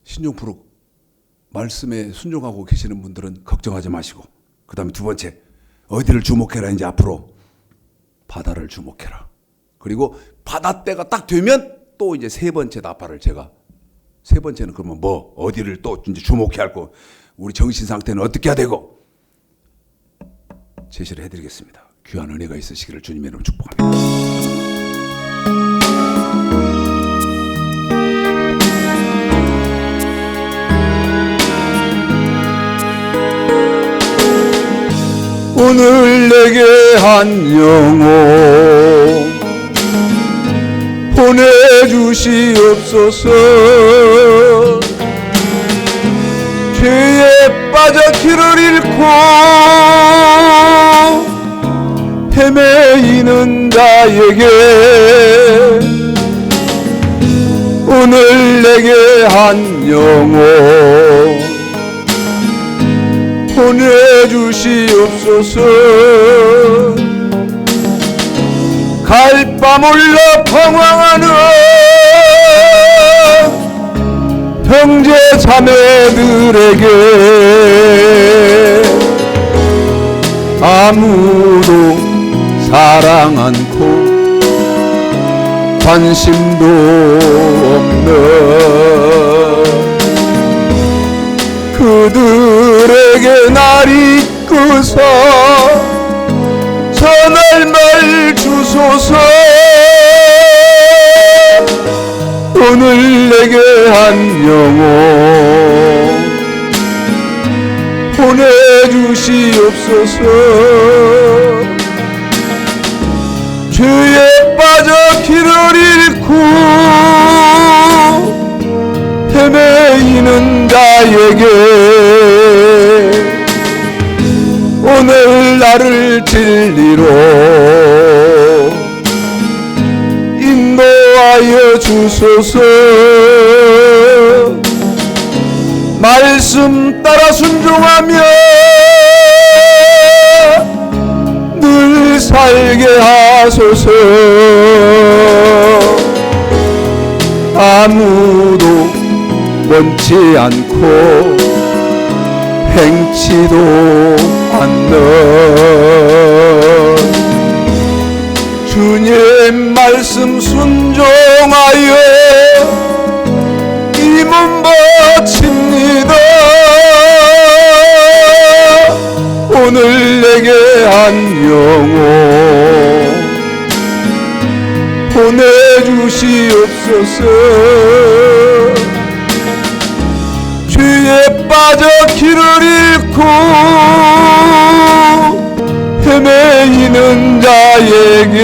신종프로 말씀에 순종하고 계시는 분들은 걱정하지 마시고 그 다음에 두 번째 어디를 주목해라. 이제 앞으로 바다를 주목해라. 그리고 바다 때가 딱 되면 또 이제 세 번째 나팔을 제가 세 번째는 그러면 뭐 어디를 또 이제 주목해야 할고 우리 정신 상태는 어떻게 해야 되고 제시를 해드리겠습니다. 귀한 은혜가 있으시기를 주님의 이름으로 축복합니다. 오늘 내게 한 영혼 보내주시옵소서. 죄에 빠져 길을 잃고 헤매이는 자에게 오늘 내게 한 영혼 보내주시옵소서. 갈 바 몰라 방황하는 형제 자매들에게 아무도 사랑 않고 관심도 없는 그들에게 날 이끄사 선할 말 주소서. 오늘 내게 한 영혼 보내주시옵소서. 죄에 빠져 길을 잃고 헤매이는 자에게 오늘 나를 진리로 인도하여 주소서. 말씀 따라 순종하며 늘 살게 하소서. 아무도 원치 않고 행치도 않는 주님 말씀 순종하여 이 몸 바칩니다. 오늘 내게 한 영혼 보내주시옵소서. 죄에 빠져 길을 잃고 헤매이는 자에게